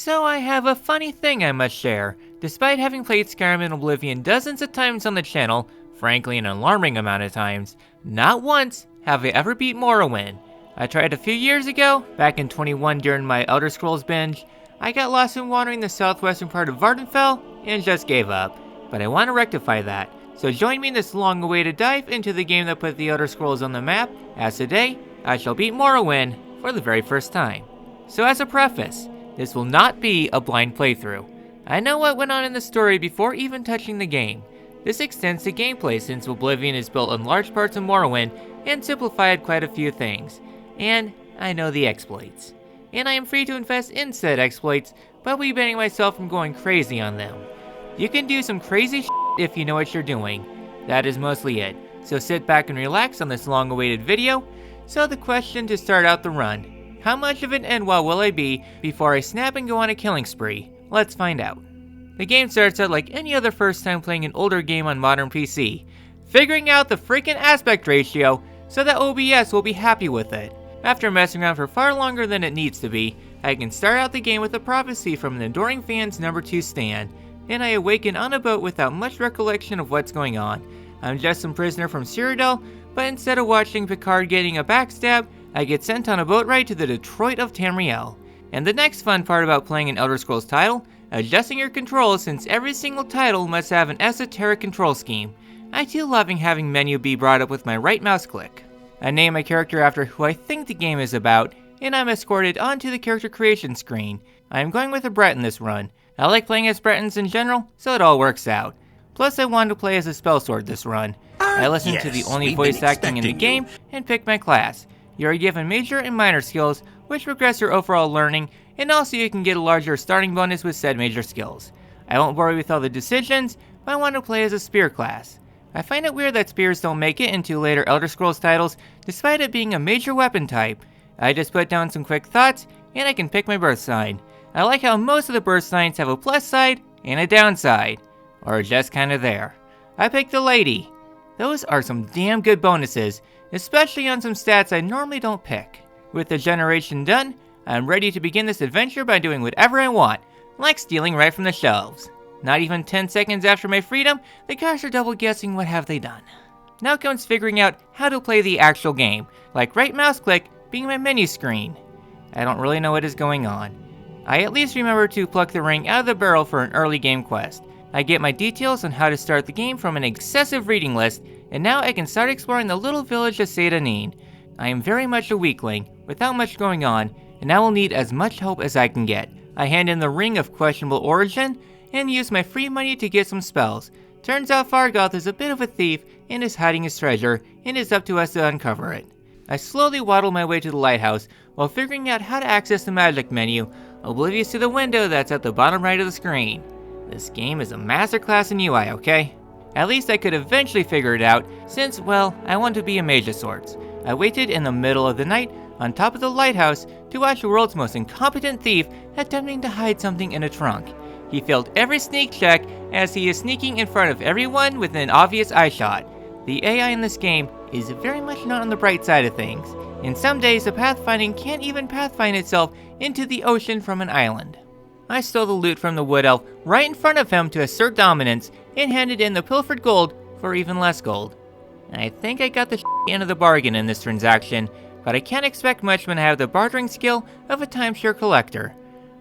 So I have a funny thing I must share. Despite having played Skyrim and Oblivion dozens of times on the channel, frankly an alarming amount of times, not once have I ever beat Morrowind. I tried a few years ago, back in 21 during my Elder Scrolls binge. I got lost in wandering the southwestern part of Vardenfell and just gave up. But I want to rectify that, so join me in this long-awaited dive into the game that put the Elder Scrolls on the map, as today, I shall beat Morrowind for the very first time. So as a preface, this will not be a blind playthrough. I know what went on in the story before even touching the game. This extends to gameplay since Oblivion is built on large parts of Morrowind and simplified quite a few things. And I know the exploits. And I am free to invest in said exploits, but will be banning myself from going crazy on them. You can do some crazy shit if you know what you're doing. That is mostly it. So sit back and relax on this long-awaited video. So the question to start out the run: how much of an end-well will I be before I snap and go on a killing spree? Let's find out. The game starts out like any other first time playing an older game on modern PC, figuring out the freaking aspect ratio so that OBS will be happy with it. After messing around for far longer than it needs to be, I can start out the game with a prophecy from an adoring fan's number 2 stan, and I awaken on a boat without much recollection of what's going on. I'm just some prisoner from Cyrodiil, but instead of watching Picard getting a backstab, I get sent on a boat ride to the Detroit of Tamriel. And the next fun part about playing an Elder Scrolls title, adjusting your controls, since every single title must have an esoteric control scheme. I too loving having menu be brought up with my right mouse click. I name my character after who I think the game is about, and I'm escorted onto the character creation screen. I am going with a Brett in this run. I like playing as Bretons in general, so it all works out. Plus I wanted to play as a spellsword this run. I listened to the only voice acting in the game and picked my class. You are given major and minor skills, which progress your overall learning, and also you can get a larger starting bonus with said major skills. I won't bore you with all the decisions, but I want to play as a spear class. I find it weird that spears don't make it into later Elder Scrolls titles, despite it being a major weapon type. I just put down some quick thoughts, and I can pick my birth sign. I like how most of the birth signs have a plus side and a downside, or just kinda there. I picked the lady. Those are some damn good bonuses, especially on some stats I normally don't pick. With the generation done, I'm ready to begin this adventure by doing whatever I want, like stealing right from the shelves. Not even 10 seconds after my freedom, the guys are double guessing what have they done. Now comes figuring out how to play the actual game, like right mouse click being my menu screen. I don't really know what is going on. I at least remember to pluck the ring out of the barrel for an early game quest. I get my details on how to start the game from an excessive reading list, and now I can start exploring the little village of Seyda. I am very much a weakling, without much going on, and I will need as much help as I can get. I hand in the ring of questionable origin, and use my free money to get some spells. Turns out Fargoth is a bit of a thief and is hiding his treasure, and it's up to us to uncover it. I slowly waddle my way to the lighthouse while figuring out how to access the magic menu, oblivious to the window that's at the bottom right of the screen. This game is a masterclass in UI, okay? At least I could eventually figure it out, since, well, I want to be a mage of sorts. I waited in the middle of the night on top of the lighthouse to watch the world's most incompetent thief attempting to hide something in a trunk. He failed every sneak check as he is sneaking in front of everyone with an obvious eye shot. The AI in this game is very much not on the bright side of things. In some days, the pathfinding can't even pathfind itself into the ocean from an island. I stole the loot from the wood elf right in front of him to assert dominance and handed in the pilfered gold for even less gold. I think I got the end of the bargain in this transaction, but I can't expect much when I have the bartering skill of a timeshare collector.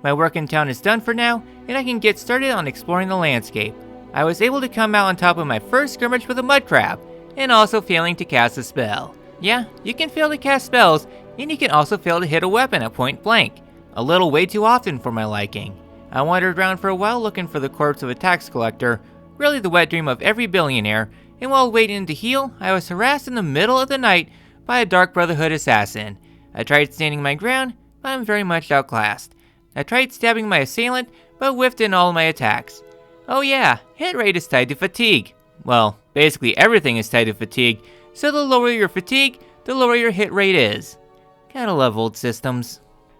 My work in town is done for now, and I can get started on exploring the landscape. I was able to come out on top of my first skirmish with a mud crab, and also failing to cast a spell. Yeah, you can fail to cast spells, and you can also fail to hit a weapon at point blank. A little way too often for my liking. I wandered around for a while looking for the corpse of a tax collector, really the wet dream of every billionaire, and while waiting to heal, I was harassed in the middle of the night by a Dark Brotherhood assassin. I tried standing my ground, but I'm very much outclassed. I tried stabbing my assailant, but whiffed in all my attacks. Oh yeah, hit rate is tied to fatigue. Well, basically everything is tied to fatigue, so the lower your fatigue, the lower your hit rate is. Gotta love old systems.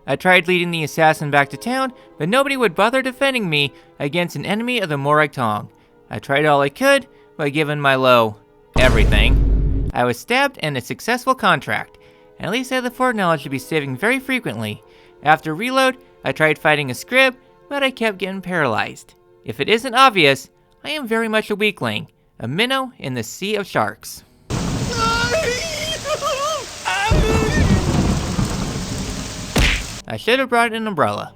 I tried leading the assassin back to town, but nobody would bother defending me against an enemy of the Morag Tong. I tried all I could, but given my low everything, I was stabbed in a successful contract. At least I had the foreknowledge to be saving very frequently. After reload, I tried fighting a scrib, but I kept getting paralyzed. If it isn't obvious, I am very much a weakling, a minnow in the sea of sharks. I should have brought an umbrella.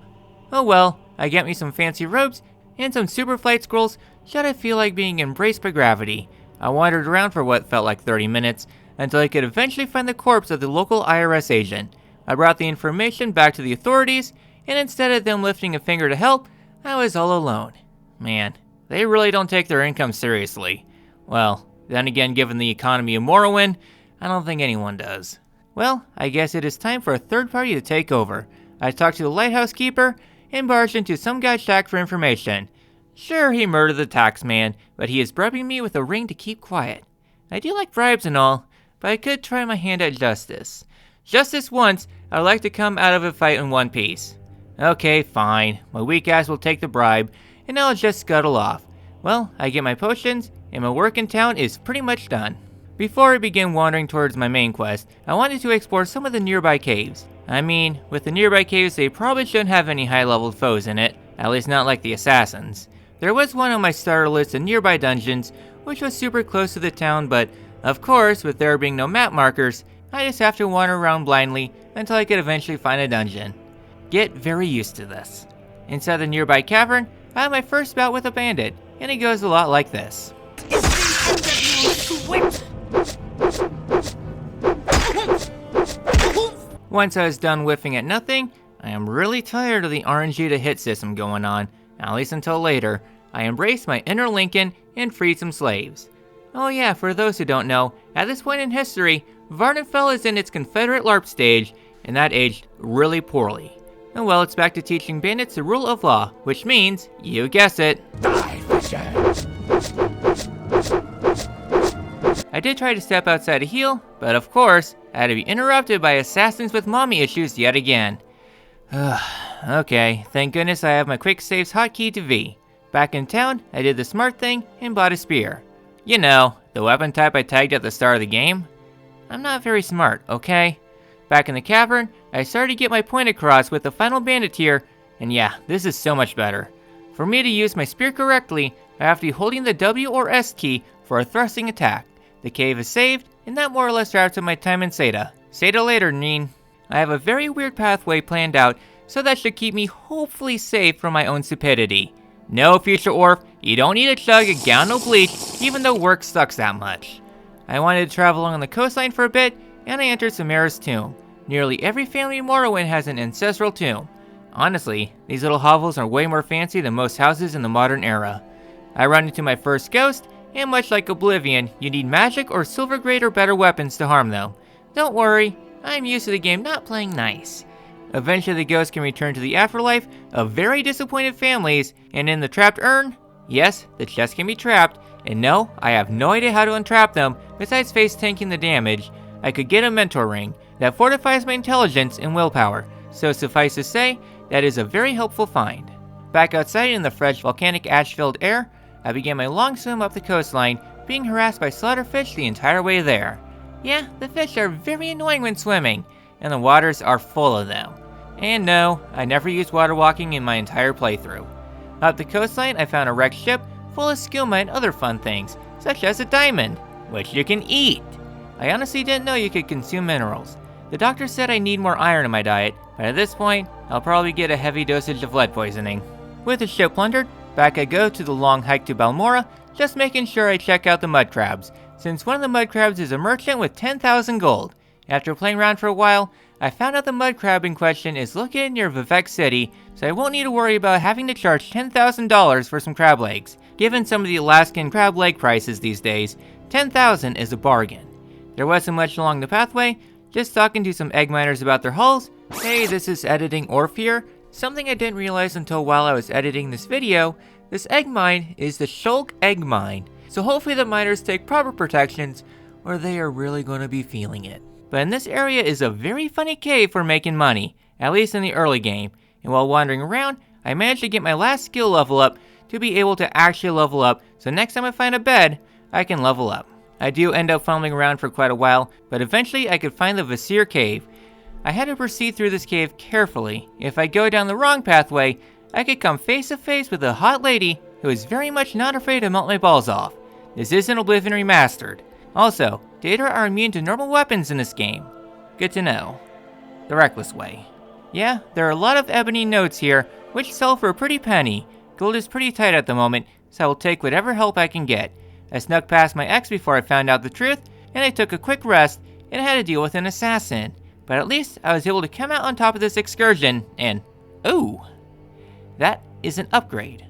Oh well, I get me some fancy robes and some super flight scrolls should I feel like being embraced by gravity. I wandered around for what felt like 30 minutes until I could eventually find the corpse of the local IRS agent. I brought the information back to the authorities, and instead of them lifting a finger to help, I was all alone. Man, they really don't take their income seriously. Well, then again, given the economy of Morrowind, I don't think anyone does. Well, I guess it is time for a third party to take over. I talked to the lighthouse keeper and barged into some guy's shack for information. Sure, he murdered the tax man, but he is bribing me with a ring to keep quiet. I do like bribes and all, but I could try my hand at justice. Just this once, I'd like to come out of a fight in one piece. Okay, fine. My weak ass will take the bribe, and I'll just scuttle off. Well, I get my potions, and my work in town is pretty much done. Before I begin wandering towards my main quest, I wanted to explore some of the nearby caves. I mean, with the nearby caves, they probably shouldn't have any high-level foes in it, at least not like the assassins. There was one on my starter list of nearby dungeons, which was super close to the town, but of course, with there being no map markers, I just have to wander around blindly until I could eventually find a dungeon. Get very used to this. Inside the nearby cavern, I had my first bout with a bandit, and it goes a lot like this. Once I was done whiffing at nothing, I am really tired of the RNG to hit system going on, at least until later. I embraced my inner Lincoln and freed some slaves. Oh yeah, for those who don't know, at this point in history, Vardenfell is in its Confederate LARP stage, and that aged really poorly. And well, it's back to teaching bandits the rule of law, which means, you guess it, die, Fisher. I did try to step outside to heal, but of course, I had to be interrupted by assassins with mommy issues yet again. Okay, thank goodness I have my quick saves hotkey to V. Back in town, I did the smart thing and bought a spear. You know, the weapon type I tagged at the start of the game. I'm not very smart, okay? Back in the cavern, I started to get my point across with the final bandit here, and yeah, this is so much better. For me to use my spear correctly, I have to be holding the W or S key for a thrusting attack. The cave is saved, and that more or less wraps up my time in Seda. Seda later, Neen. I have a very weird pathway planned out, so that should keep me hopefully safe from my own stupidity. No, future Orph, you don't need to chug a gallon of bleach, even though work sucks that much. I wanted to travel along the coastline for a bit, and I entered Samara's tomb. Nearly every family in Morrowind has an ancestral tomb. Honestly, these little hovels are way more fancy than most houses in the modern era. I run into my first ghost, and much like Oblivion, you need magic or silver grade or better weapons to harm them. Don't worry, I'm used to the game not playing nice. Eventually the ghost can return to the afterlife of very disappointed families, and in the trapped urn, yes, the chest can be trapped, and no, I have no idea how to untrap them besides face tanking the damage. I could get a mentor ring that fortifies my intelligence and willpower, so suffice to say, that is a very helpful find. Back outside in the fresh volcanic ash-filled air, I began my long swim up the coastline, being harassed by slaughterfish the entire way there. Yeah, the fish are very annoying when swimming, and the waters are full of them. And no, I never used water walking in my entire playthrough. Up the coastline, I found a wrecked ship full of skooma and other fun things, such as a diamond, which you can eat. I honestly didn't know you could consume minerals. The doctor said I need more iron in my diet, but at this point, I'll probably get a heavy dosage of lead poisoning. With the ship plundered, back I go to the long hike to Balmora, just making sure I check out the mud crabs, since one of the mud crabs is a merchant with 10,000 gold. After playing around for a while, I found out the mud crab in question is located near Vivec City, so I won't need to worry about having to charge $10,000 for some crab legs. Given some of the Alaskan crab leg prices these days, $10,000 is a bargain. There wasn't much along the pathway, just talking to some egg miners about their hulls. Hey, this is Editing Orph here. Something I didn't realize until while I was editing this video, this egg mine is the Shulk Egg Mine, so hopefully the miners take proper protections, or they are really going to be feeling it. But in this area is a very funny cave for making money, at least in the early game, and while wandering around, I managed to get my last skill level up to be able to actually level up, so next time I find a bed, I can level up. I do end up fumbling around for quite a while, but eventually I could find the Vasir Cave. I had to proceed through this cave carefully. If I go down the wrong pathway, I could come face to face with a hot lady who is very much not afraid to melt my balls off. This isn't Oblivion Remastered. Also, Data are immune to normal weapons in this game. Good to know. The reckless way. Yeah, there are a lot of ebony notes here, which sell for a pretty penny. Gold is pretty tight at the moment, so I will take whatever help I can get. I snuck past my ex before I found out the truth, and I took a quick rest and had to deal with an assassin. But at least I was able to come out on top of this excursion, and ooh, that is an upgrade.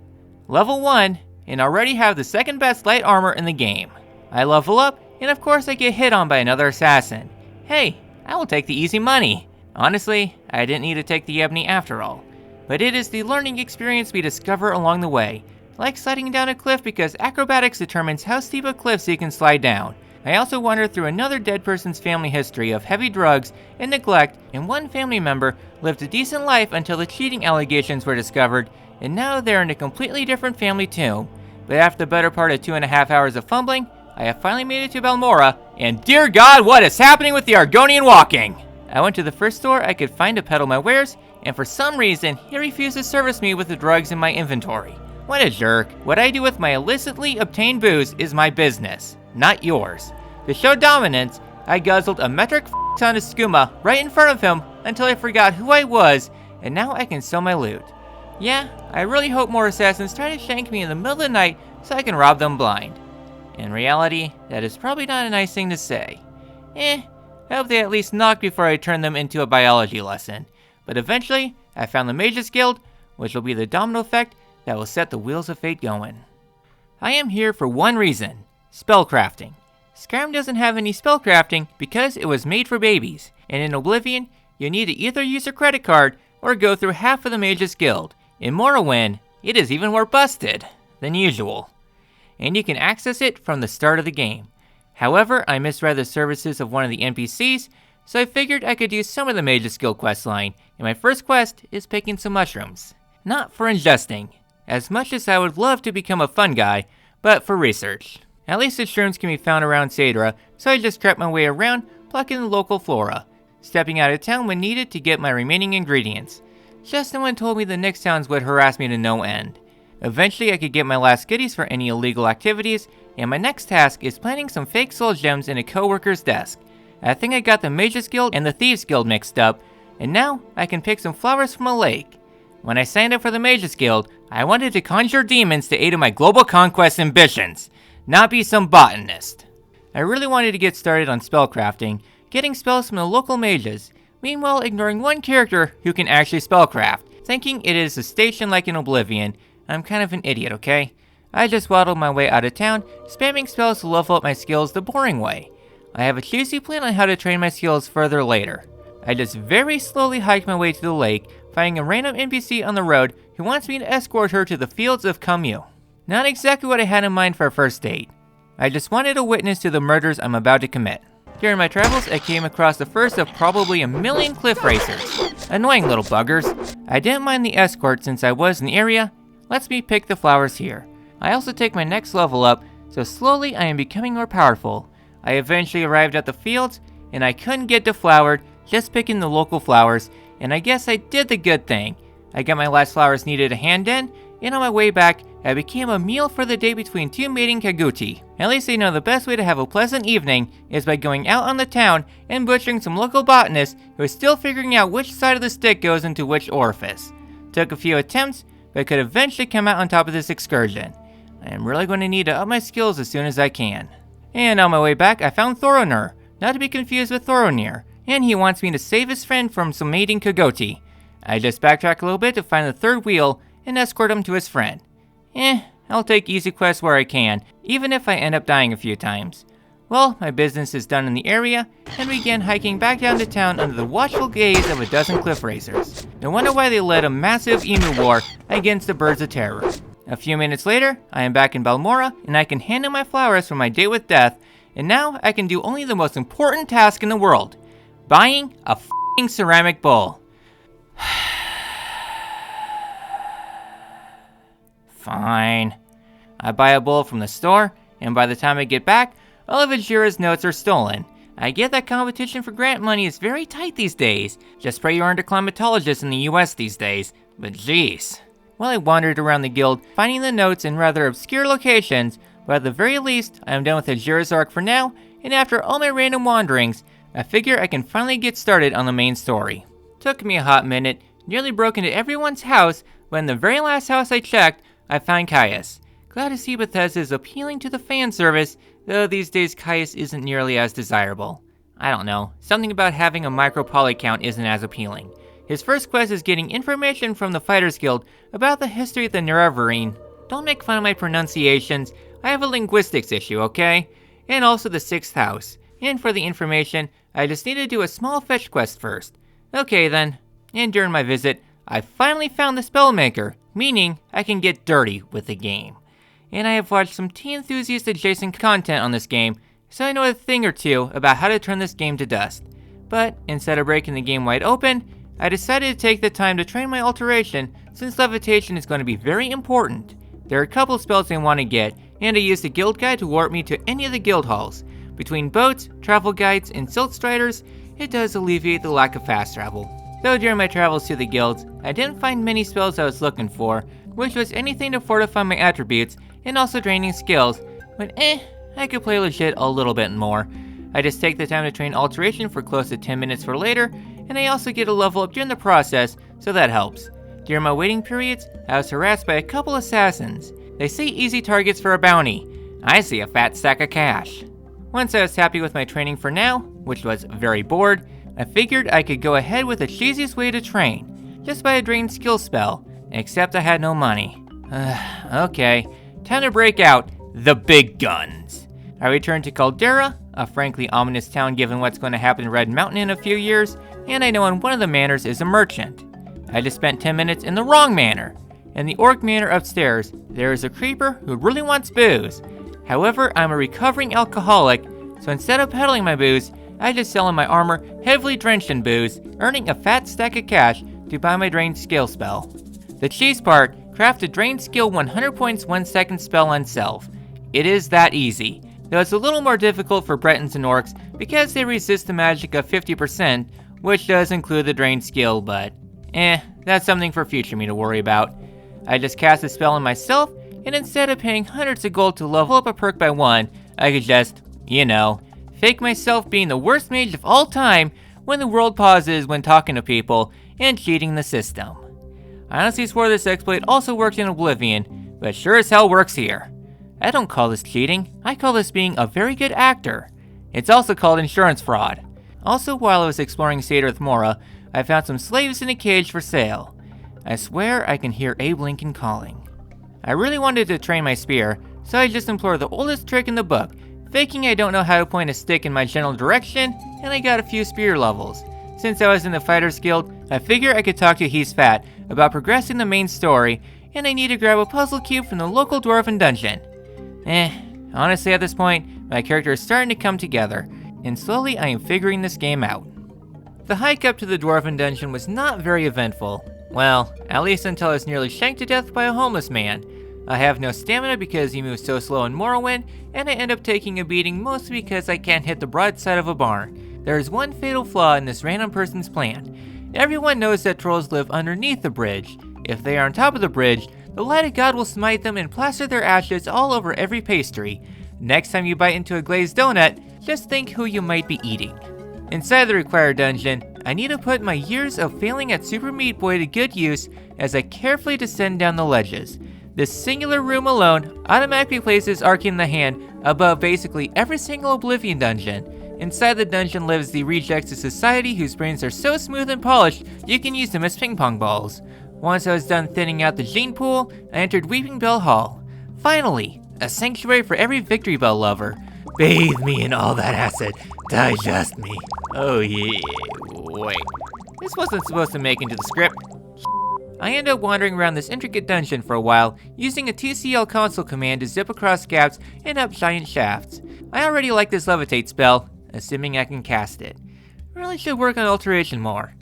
Level 1, and already have the second best light armor in the game. I level up, and of course I get hit on by another assassin. Hey, I will take the easy money. Honestly, I didn't need to take the ebony after all. But it is the learning experience we discover along the way. Like sliding down a cliff because acrobatics determines how steep a cliff you can slide down. I also wandered through another dead person's family history of heavy drugs and neglect, and one family member lived a decent life until the cheating allegations were discovered, and now they're in a completely different family tomb. But after the better part of 2.5 hours of fumbling, I have finally made it to Balmora, and dear God, what is happening with the Argonian walking? I went to the first store I could find to peddle my wares, and for some reason, he refused to service me with the drugs in my inventory. What a jerk. What I do with my illicitly obtained booze is my business, not yours. To show dominance, I guzzled a metric ton of skooma right in front of him until I forgot who I was, and now I can sell my loot. Yeah, I really hope more assassins try to shank me in the middle of the night so I can rob them blind. In reality, that is probably not a nice thing to say. I hope they at least knock before I turn them into a biology lesson. But eventually, I found the Mages Guild, which will be the domino effect that will set the wheels of fate going. I am here for one reason: spellcrafting. Skyrim doesn't have any spellcrafting because it was made for babies, and in Oblivion, you need to either use a credit card or go through half of the Mages Guild. In Morrowind, it is even more busted than usual, and you can access it from the start of the game. However, I misread the services of one of the NPCs, so I figured I could use some of the Mages Guild questline, and my first quest is picking some mushrooms. Not for ingesting, as much as I would love to become a fun guy, but for research. At least the shrooms can be found around Stendarr, so I just crept my way around, plucking the local flora, stepping out of town when needed to get my remaining ingredients. Just no one told me the next towns would harass me to no end. Eventually I could get my last goodies for any illegal activities, and my next task is planting some fake soul gems in a co-worker's desk. I think I got the Mages Guild and the Thieves Guild mixed up, and now I can pick some flowers from a lake. When I signed up for the Mages Guild, I wanted to conjure demons to aid in my global conquest ambitions, not be some botanist. I really wanted to get started on spellcrafting, getting spells from the local mages, meanwhile ignoring one character who can actually spellcraft, thinking it is a station like in Oblivion. I'm kind of an idiot, okay? I just waddled my way out of town, spamming spells to level up my skills the boring way. I have a juicy plan on how to train my skills further later. I just very slowly hiked my way to the lake, finding a random NPC on the road who wants me to escort her to the fields of Camus. Not exactly what I had in mind for a first date. I just wanted a witness to the murders I'm about to commit. During my travels, I came across the first of probably a million cliff racers. Annoying little buggers. I didn't mind the escort since I was in the area. Lets me pick the flowers here. I also take my next level up, so slowly I am becoming more powerful. I eventually arrived at the fields, and I couldn't get deflowered, just picking the local flowers, and I guess I did the good thing. I got my last flowers needed to hand in, and on my way back, I became a meal for the day between two mating Kaguti. At least they know the best way to have a pleasant evening is by going out on the town and butchering some local botanist who is still figuring out which side of the stick goes into which orifice. Took a few attempts, but could eventually come out on top of this excursion. I am really going to need to up my skills as soon as I can. And on my way back, I found Thoronur, not to be confused with Thoronir, and he wants me to save his friend from some mating Kagoti. I just backtrack a little bit to find the third wheel and escort him to his friend. I'll take easy quests where I can, even if I end up dying a few times. Well, my business is done in the area, and we began hiking back down to town under the watchful gaze of a dozen cliff racers. No wonder why they led a massive emu war against the Birds of Terror. A few minutes later, I am back in Balmora, and I can hand in my flowers from my date with death, and now I can do only the most important task in the world: buying a f***ing ceramic bowl. Fine. I buy a bowl from the store, and by the time I get back, all of Ajira's notes are stolen. I get that competition for grant money is very tight these days. Just pray you aren't a climatologist in the US these days, but jeez. while I wandered around the guild, finding the notes in rather obscure locations, but at the very least, I am done with Azura's Arc for now, and after all my random wanderings, I figure I can finally get started on the main story. Took me a hot minute, nearly broke into everyone's house, but in the very last house I checked, I found Caius. Glad to see Bethesda is appealing to the fan service, though these days Caius isn't nearly as desirable. I don't know, something about having a micro poly count isn't as appealing. His first quest is getting information from the Fighters Guild about the history of the Nerevarine. Don't make fun of my pronunciations, I have a linguistics issue, okay? And also the 6th house. And for the information, I just need to do a small fetch quest first. Okay then. And during my visit, I finally found the Spellmaker, meaning I can get dirty with the game. And I have watched some tea enthusiast adjacent content on this game, so I know a thing or two about how to turn this game to dust. But instead of breaking the game wide open, I decided to take the time to train my alteration since levitation is going to be very important. There are a couple spells I want to get, and I used the guild guide to warp me to any of the guild halls. Between boats, travel guides, and silt striders, it does alleviate the lack of fast travel. Though during my travels to the guilds, I didn't find many spells I was looking for, which was anything to fortify my attributes and also draining skills, but I could play legit a little bit more. I just take the time to train alteration for close to 10 minutes for later, and I also get a level up during the process, so that helps. During my waiting periods, I was harassed by a couple assassins. They say easy targets for a bounty. I see a fat stack of cash. Once I was happy with my training for now, which was very bored, I figured I could go ahead with the cheesiest way to train, just by a drained skill spell, except I had no money. Okay, time to break out the big guns. I returned to Caldera, a frankly ominous town given what's going to happen in Red Mountain in a few years, and I know in one of the manors is a merchant. I just spent 10 minutes in the wrong manor. In the Orc Manor upstairs, there is a creeper who really wants booze. However, I'm a recovering alcoholic, so instead of peddling my booze, I just sell in my armor heavily drenched in booze, earning a fat stack of cash to buy my drained skill spell. The cheese part, craft a drained skill 100 points 1 second spell on self. It is that easy, though it's a little more difficult for Bretons and Orcs because they resist the magic of 50%, which does include the drained skill, but that's something for future me to worry about. I just cast a spell on myself, and instead of paying hundreds of gold to level up a perk by 1, I could just, fake myself being the worst mage of all time when the world pauses when talking to people and cheating the system. I honestly swore this exploit also worked in Oblivion, but sure as hell works here. I don't call this cheating, I call this being a very good actor. It's also called insurance fraud. Also, while I was exploring Seder Mora, I found some slaves in a cage for sale. I swear I can hear Abe Lincoln calling. I really wanted to train my spear, so I just employed the oldest trick in the book, faking I don't know how to point a stick in my general direction, and I got a few spear levels. Since I was in the Fighters Guild, I figure I could talk to He's Fat about progressing the main story, and I need to grab a puzzle cube from the local dwarven dungeon. Honestly at this point, my character is starting to come together, and slowly I am figuring this game out. The hike up to the dwarven dungeon was not very eventful. Well, at least until I was nearly shanked to death by a homeless man. I have no stamina because he moves so slow in Morrowind, and I end up taking a beating mostly because I can't hit the broadside of a barn. There is one fatal flaw in this random person's plan. Everyone knows that trolls live underneath the bridge. If they are on top of the bridge, the light of God will smite them and plaster their ashes all over every pastry. Next time you bite into a glazed donut, just think who you might be eating. Inside the required dungeon, I need to put my years of failing at Super Meat Boy to good use as I carefully descend down the ledges. This singular room alone automatically places Arcane the Hand above basically every single Oblivion dungeon. Inside the dungeon lives the rejects of society whose brains are so smooth and polished you can use them as ping pong balls. Once I was done thinning out the gene pool, I entered Weeping Bell Hall. Finally, a sanctuary for every Victory Bell lover. Bathe me in all that acid. Digest me. Oh yeah. Wait. This wasn't supposed to make into the script. I end up wandering around this intricate dungeon for a while, using a TCL console command to zip across gaps and up giant shafts. I already like this levitate spell, assuming I can cast it. Really should work on alteration more.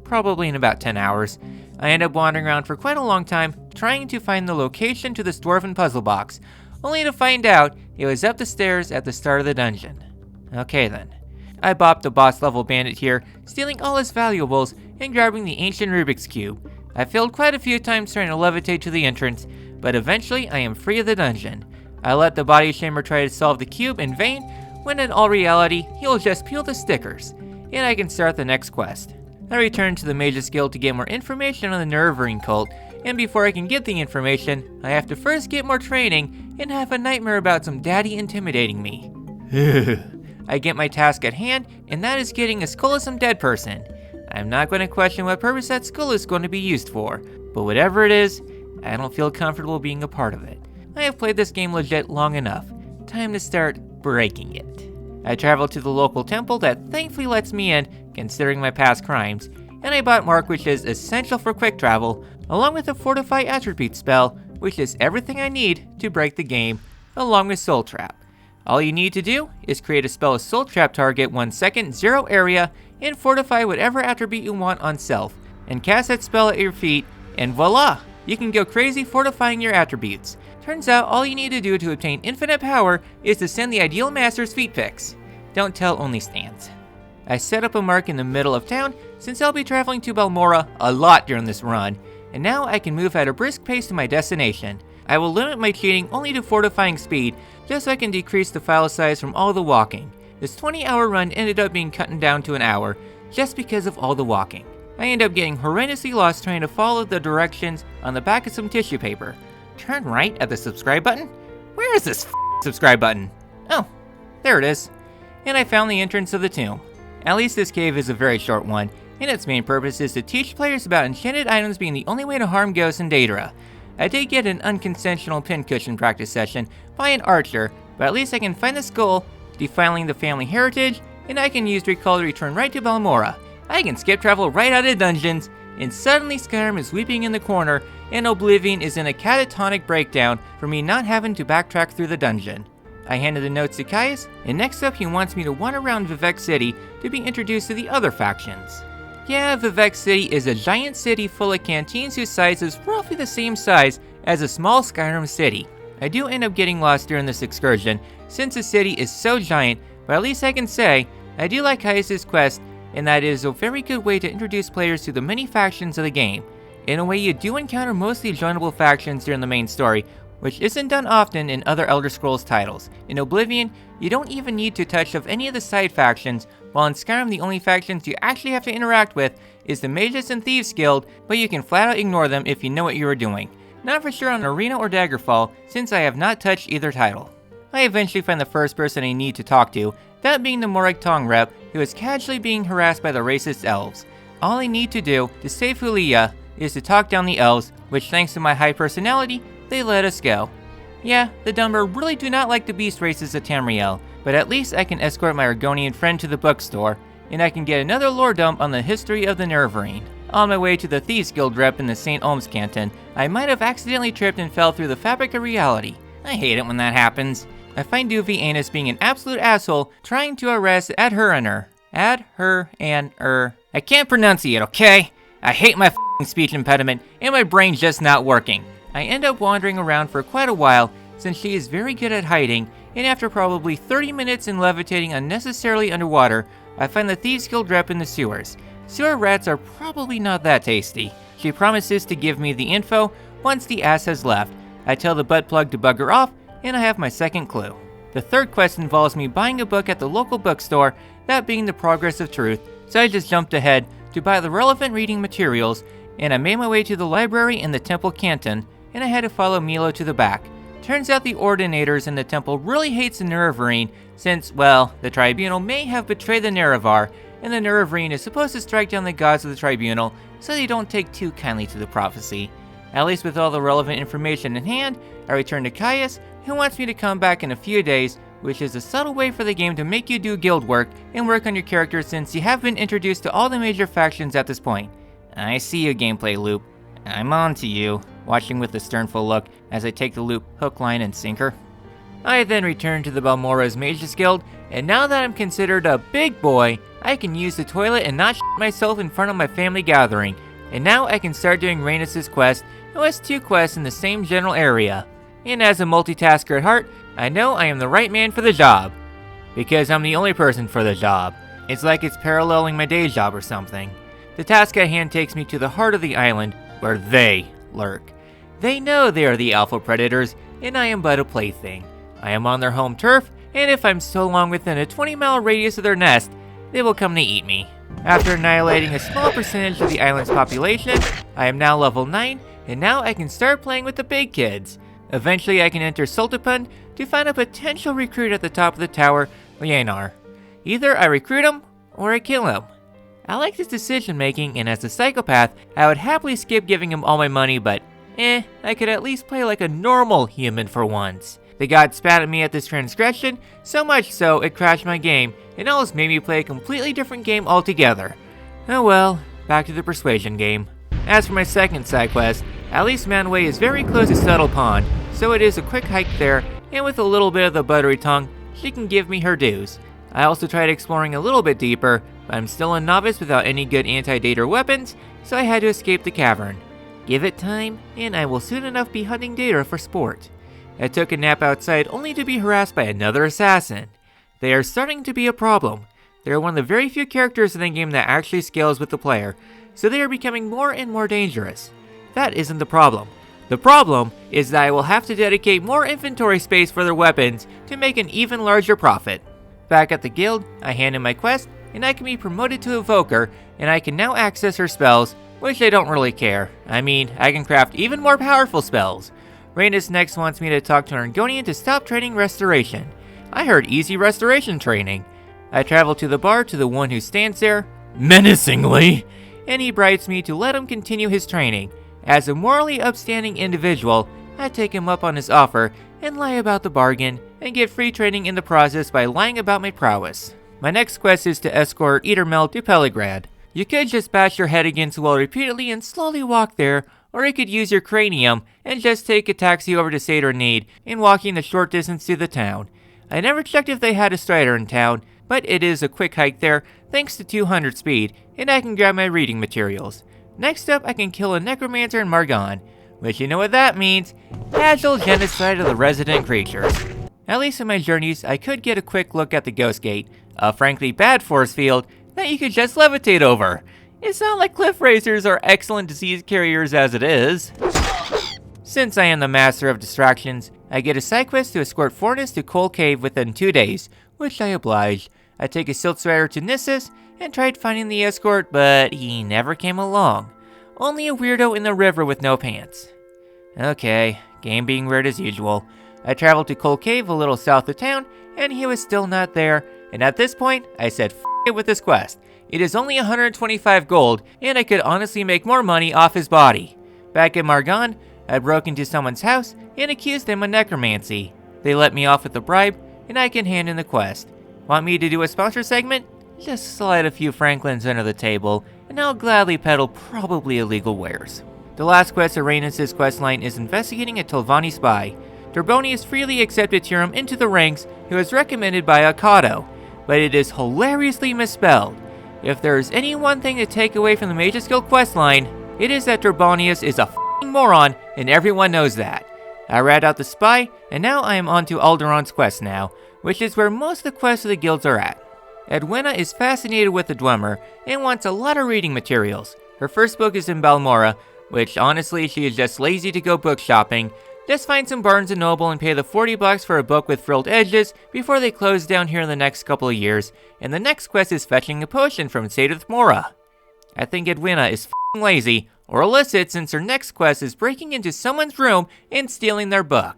Probably in about 10 hours. I end up wandering around for quite a long time, trying to find the location to this dwarven puzzle box, only to find out it was up the stairs at the start of the dungeon. Okay then. I bopped the boss level bandit here, stealing all his valuables and grabbing the ancient Rubik's Cube. I failed quite a few times trying to levitate to the entrance, but eventually I am free of the dungeon. I let the body shamer try to solve the cube in vain, when in all reality, he'll just peel the stickers, and I can start the next quest. I return to the Mage's Guild to get more information on the Nerve-Ring cult, and before I can get the information, I have to first get more training and have a nightmare about some daddy intimidating me. I get my task at hand, and that is getting a skull of some dead person. I'm not going to question what purpose that skull is going to be used for, but whatever it is, I don't feel comfortable being a part of it. I have played this game legit long enough. Time to start breaking it. I travel to the local temple that thankfully lets me in, considering my past crimes, and I bought Mark, which is essential for quick travel, along with a Fortify Attribute spell, which is everything I need to break the game, along with Soul Trap. All you need to do is create a spell with Soul Trap target 1 second, 0 area, and fortify whatever attribute you want on self, and cast that spell at your feet, and voila! You can go crazy fortifying your attributes. Turns out all you need to do to obtain infinite power is to send the ideal master's feet pics. Don't tell only Stans. I set up a mark in the middle of town since I'll be traveling to Balmora a lot during this run, and now I can move at a brisk pace to my destination. I will limit my cheating only to fortifying speed, just so I can decrease the file size from all the walking. This 20-hour run ended up being cut down to an hour, just because of all the walking. I end up getting horrendously lost trying to follow the directions on the back of some tissue paper. Turn right at the subscribe button? Where is this subscribe button? Oh, there it is. And I found the entrance of the tomb. At least this cave is a very short one, and its main purpose is to teach players about enchanted items being the only way to harm ghosts in Daedra. I did get an unconventional pincushion practice session by an archer, but at least I can find the skull, defiling the family heritage, and I can use recall to return right to Balmora. I can skip travel right out of dungeons, and suddenly Skyrim is weeping in the corner, and Oblivion is in a catatonic breakdown for me not having to backtrack through the dungeon. I handed the notes to Caius, and next up he wants me to wander around Vivec City to be introduced to the other factions. Yeah, Vivec City is a giant city full of canteens whose size is roughly the same size as a small Skyrim city. I do end up getting lost during this excursion, since the city is so giant, but at least I can say, I do like Caius' quest, and that it is a very good way to introduce players to the many factions of the game. In a way, you do encounter mostly joinable factions during the main story, which isn't done often in other Elder Scrolls titles. In Oblivion, you don't even need to touch of any of the side factions, while in Skyrim the only factions you actually have to interact with is the Mages and Thieves Guild, but you can flat out ignore them if you know what you are doing. Not for sure on Arena or Daggerfall, since I have not touched either title. I eventually find the first person I need to talk to, that being the Morag Tong rep, who is casually being harassed by the racist elves. All I need to do to save Hulia is to talk down the elves, which thanks to my high personality, they let us go. Yeah, the Dumber really do not like the beast races of Tamriel, but at least I can escort my Argonian friend to the bookstore, and I can get another lore dump on the history of the Nerve-Ring. On my way to the Thieves Guild rep in the St. Olms Canton, I might have accidentally tripped and fell through the fabric of reality. I hate it when that happens. I find Doofy Anus being an absolute asshole trying to arrest Adhuraner. I can't pronunciate, okay? I hate my f***ing speech impediment, and my brain's just not working. I end up wandering around for quite a while, since she is very good at hiding, and after probably 30 minutes in levitating unnecessarily underwater, I find the Thieves Guild rep in the sewers. Sewer rats are probably not that tasty. She promises to give me the info once the ass has left. I tell the butt plug to bugger off, and I have my second clue. The third quest involves me buying a book at the local bookstore, that being The Progress of Truth, so I just jumped ahead to buy the relevant reading materials, and I made my way to the library in the Temple Canton, and I had to follow Milo to the back. Turns out the Ordinators in the temple really hates the Nerve-Ring, since, well, the Tribunal may have betrayed the Nerevar, and the Nerve-Ring is supposed to strike down the gods of the Tribunal, so they don't take too kindly to the prophecy. At least with all the relevant information in hand, I return to Caius, who wants me to come back in a few days, which is a subtle way for the game to make you do guild work and work on your character since you have been introduced to all the major factions at this point. I see you, gameplay loop. I'm on to you, watching with a sternful look as I take the loop hook, line, and sinker. I then return to the Balmora's Mages Guild, and now that I'm considered a big boy, I can use the toilet and not shit myself in front of my family gathering. And now I can start doing Rhaenys' quest, who has 2 quests in the same general area. And as a multitasker at heart, I know I am the right man for the job. Because I'm the only person for the job. It's like it's paralleling my day job or something. The task at hand takes me to the heart of the island, where they lurk. They know they are the alpha predators, and I am but a plaything. I am on their home turf, and if I'm so long within a 20-mile radius of their nest, they will come to eat me. After annihilating a small percentage of the island's population, I am now level 9, and now I can start playing with the big kids. Eventually I can enter Sultapund to find a potential recruit at the top of the tower, Lianar. Either I recruit him, or I kill him. I like his decision making, and as a psychopath, I would happily skip giving him all my money, but I could at least play like a normal human for once. The god spat at me at this transgression, so much so it crashed my game, and almost made me play a completely different game altogether. Oh well, back to the persuasion game. As for my second side quest, at least Manway is very close to Subtle Pond, so it is a quick hike there, and with a little bit of the buttery tongue, she can give me her dues. I also tried exploring a little bit deeper, but I'm still a novice without any good anti-date or weapons, so I had to escape the cavern. Give it time, and I will soon enough be hunting data for sport. I took a nap outside only to be harassed by another assassin. They are starting to be a problem. They are one of the very few characters in the game that actually scales with the player, so they are becoming more and more dangerous. That isn't the problem. The problem is that I will have to dedicate more inventory space for their weapons to make an even larger profit. Back at the guild, I hand in my quest, and I can be promoted to Evoker, and I can now access her spells, which I don't really care. I mean, I can craft even more powerful spells. Rhaenys next wants me to talk to an Argonian to stop training restoration. I heard easy restoration training. I travel to the bar to the one who stands there, menacingly, and he bribes me to let him continue his training. As a morally upstanding individual, I take him up on his offer and lie about the bargain and get free training in the process by lying about my prowess. My next quest is to escort Eatermel to Peligrad. You could just bash your head against the wall repeatedly and slowly walk there, or you could use your cranium and just take a taxi over to Seder Need and walking the short distance to the town. I never checked if they had a strider in town, but it is a quick hike there thanks to 200 speed, and I can grab my reading materials. Next up, I can kill a necromancer in Margon, which you know what that means, casual genocide of the resident creatures. At least in my journeys, I could get a quick look at the Ghost Gate, a frankly bad force field that you could just levitate over. It's not like cliff racers are excellent disease carriers as it is. Since I am the master of distractions, I get a side quest to escort Fornis to Coal Cave within 2 days, which I oblige. I take a Silt Strider to Nissus and tried finding the escort, but he never came along. Only a weirdo in the river with no pants. Okay, game being weird as usual. I traveled to Coal Cave a little south of town, and he was still not there, and at this point, I said f it with this quest. It is only 125 gold, and I could honestly make more money off his body. Back in Margon, I broke into someone's house and accused them of necromancy. They let me off with a bribe, and I can hand in the quest. Want me to do a sponsor segment? Just slide a few Franklins under the table, and I'll gladly peddle probably illegal wares. The last quest of Rhaenys' questline is investigating a Telvanni spy. Durbonius freely accepted Tyrion into the ranks, who was recommended by Akato, but it is hilariously misspelled. If there is any one thing to take away from the Mage's Guild questline, it is that Durbonius is a f***ing moron, and everyone knows that. I rat out the spy, and now I am on to Alderon's quest now, which is where most of the quests of the guilds are at. Edwina is fascinated with the Dwemer, and wants a lot of reading materials. Her first book is in Balmora, which honestly she is just lazy to go book shopping. Just find some Barnes & Noble and pay the $40 for a book with frilled edges before they close down here in the next couple of years, and the next quest is fetching a potion from Sadith Mora. I think Edwina is f***ing lazy, or illicit, since her next quest is breaking into someone's room and stealing their book.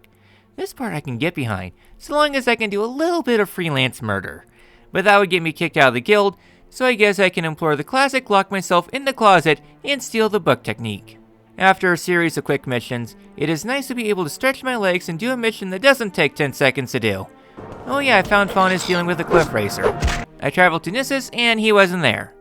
This part I can get behind, so long as I can do a little bit of freelance murder. But that would get me kicked out of the guild, so I guess I can employ the classic lock myself in the closet and steal the book technique. After a series of quick missions, it is nice to be able to stretch my legs and do a mission that doesn't take 10 seconds to do. Oh yeah, I found Faunus dealing with a cliff racer. I traveled to Nissus and he wasn't there.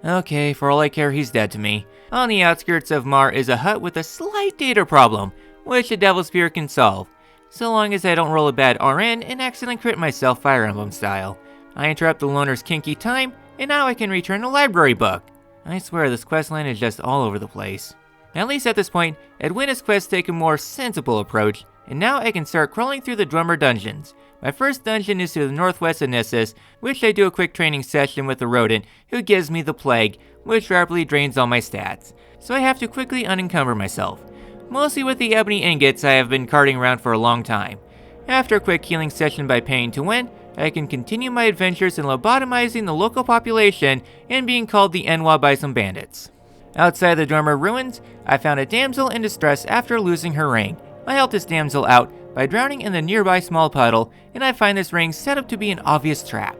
Okay, for all I care, he's dead to me. On the outskirts of Mar is a hut with a slight data problem, which a Devil Spear can solve, so long as I don't roll a bad RN and accidentally crit myself Fire Emblem style. I interrupt the loner's kinky time, and now I can return a library book. I swear this questline is just all over the place. At least at this point, Edwina's quests take a more sensible approach, and now I can start crawling through the Dwemer dungeons. My first dungeon is to the northwest of Nissus, which I do a quick training session with a rodent who gives me the plague, which rapidly drains all my stats. So I have to quickly unencumber myself. Mostly with the ebony ingots I have been carting around for a long time. After a quick healing session by paying to win, I can continue my adventures in lobotomizing the local population and being called the Enwa by some bandits. Outside the Dwemer ruins, I found a damsel in distress after losing her ring. I helped this damsel out by drowning in the nearby small puddle, and I find this ring set up to be an obvious trap.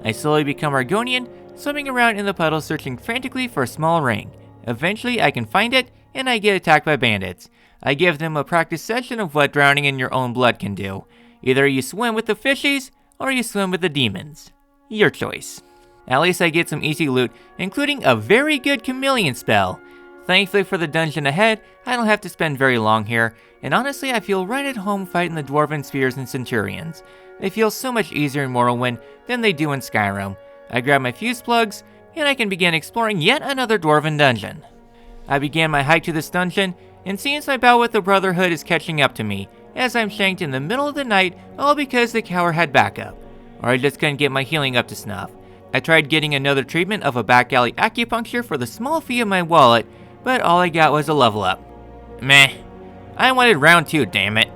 I slowly become Argonian, swimming around in the puddle searching frantically for a small ring. Eventually I can find it, and I get attacked by bandits. I give them a practice session of what drowning in your own blood can do. Either you swim with the fishies, or you swim with the demons. Your choice. At least I get some easy loot, including a very good chameleon spell. Thankfully for the dungeon ahead, I don't have to spend very long here, and honestly I feel right at home fighting the dwarven spears and centurions. They feel so much easier in Morrowind than they do in Skyrim. I grab my fuse plugs, and I can begin exploring yet another dwarven dungeon. I began my hike to this dungeon, and seems my bout with the Brotherhood is catching up to me, as I'm shanked in the middle of the night, all because the coward had backup. Or I just couldn't get my healing up to snuff. I tried getting another treatment of a back alley acupuncture for the small fee of my wallet, but all I got was a level up. Meh. I wanted round 2, damn it.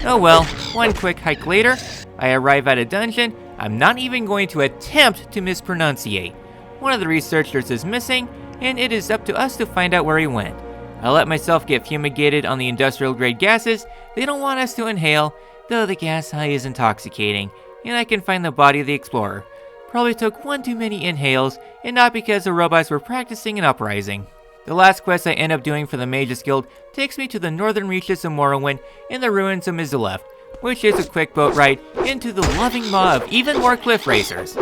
Oh well, one quick hike later, I arrive at a dungeon I'm not even going to attempt to mispronunciate. One of the researchers is missing, and it is up to us to find out where he went. I let myself get fumigated on the industrial grade gases they don't want us to inhale, though the gas high is intoxicating, and I can find the body of the explorer. Probably took one too many inhales, and not because the robots were practicing an uprising. The last quest I end up doing for the Mages Guild takes me to the northern reaches of Morrowind in the ruins of Mizaleft, which is a quick boat ride into the loving maw of even more cliff racers.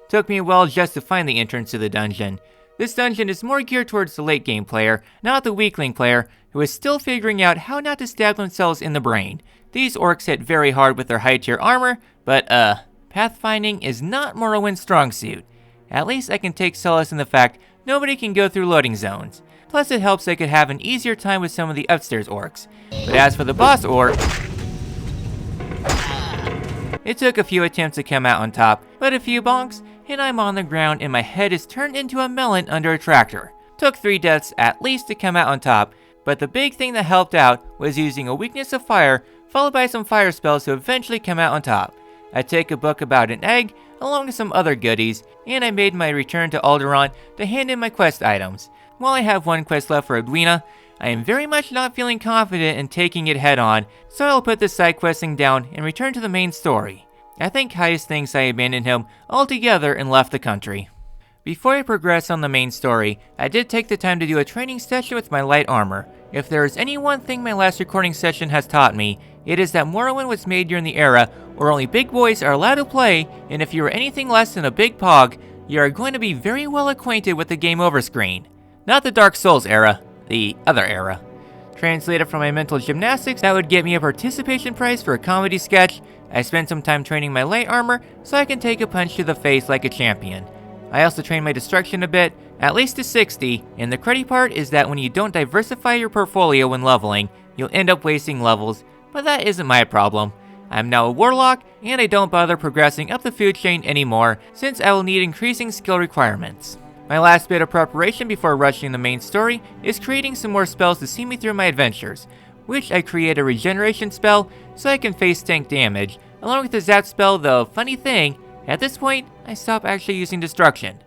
Took me a while just to find the entrance to the dungeon. This dungeon is more geared towards the late game player, not the weakling player, who is still figuring out how not to stab themselves in the brain. These orcs hit very hard with their high tier armor, but pathfinding is not Morrowind's strong suit. At least I can take solace in the fact nobody can go through loading zones. Plus it helps I could have an easier time with some of the upstairs orcs. But as for the boss orc, it took a few attempts to come out on top, but a few bonks, and I'm on the ground and my head is turned into a melon under a tractor. Took 3 deaths at least to come out on top, but the big thing that helped out was using a weakness of fire, followed by some fire spells to eventually come out on top. I take a book about an egg, along with some other goodies, and I made my return to Alderaan to hand in my quest items. While I have one quest left for Edwina, I am very much not feeling confident in taking it head on, so I'll put the side questing down and return to the main story. I think Hyas thinks I abandoned him altogether and left the country. Before I progress on the main story, I did take the time to do a training session with my light armor. If there is any one thing my last recording session has taught me, it is that Morrowind was made during the era where only big boys are allowed to play, and if you are anything less than a big pog, you are going to be very well acquainted with the game over screen. Not the Dark Souls era, the other era. Translated from my mental gymnastics, that would get me a participation prize for a comedy sketch. I spent some time training my light armor so I can take a punch to the face like a champion. I also trained my destruction a bit, at least to 60, and the cruddy part is that when you don't diversify your portfolio when leveling, you'll end up wasting levels, but that isn't my problem. I'm now a warlock, and I don't bother progressing up the food chain anymore since I will need increasing skill requirements. My last bit of preparation before rushing the main story is creating some more spells to see me through my adventures, which I create a regeneration spell so I can face tank damage, along with the zap spell, though funny thing, at this point, I stop actually using destruction.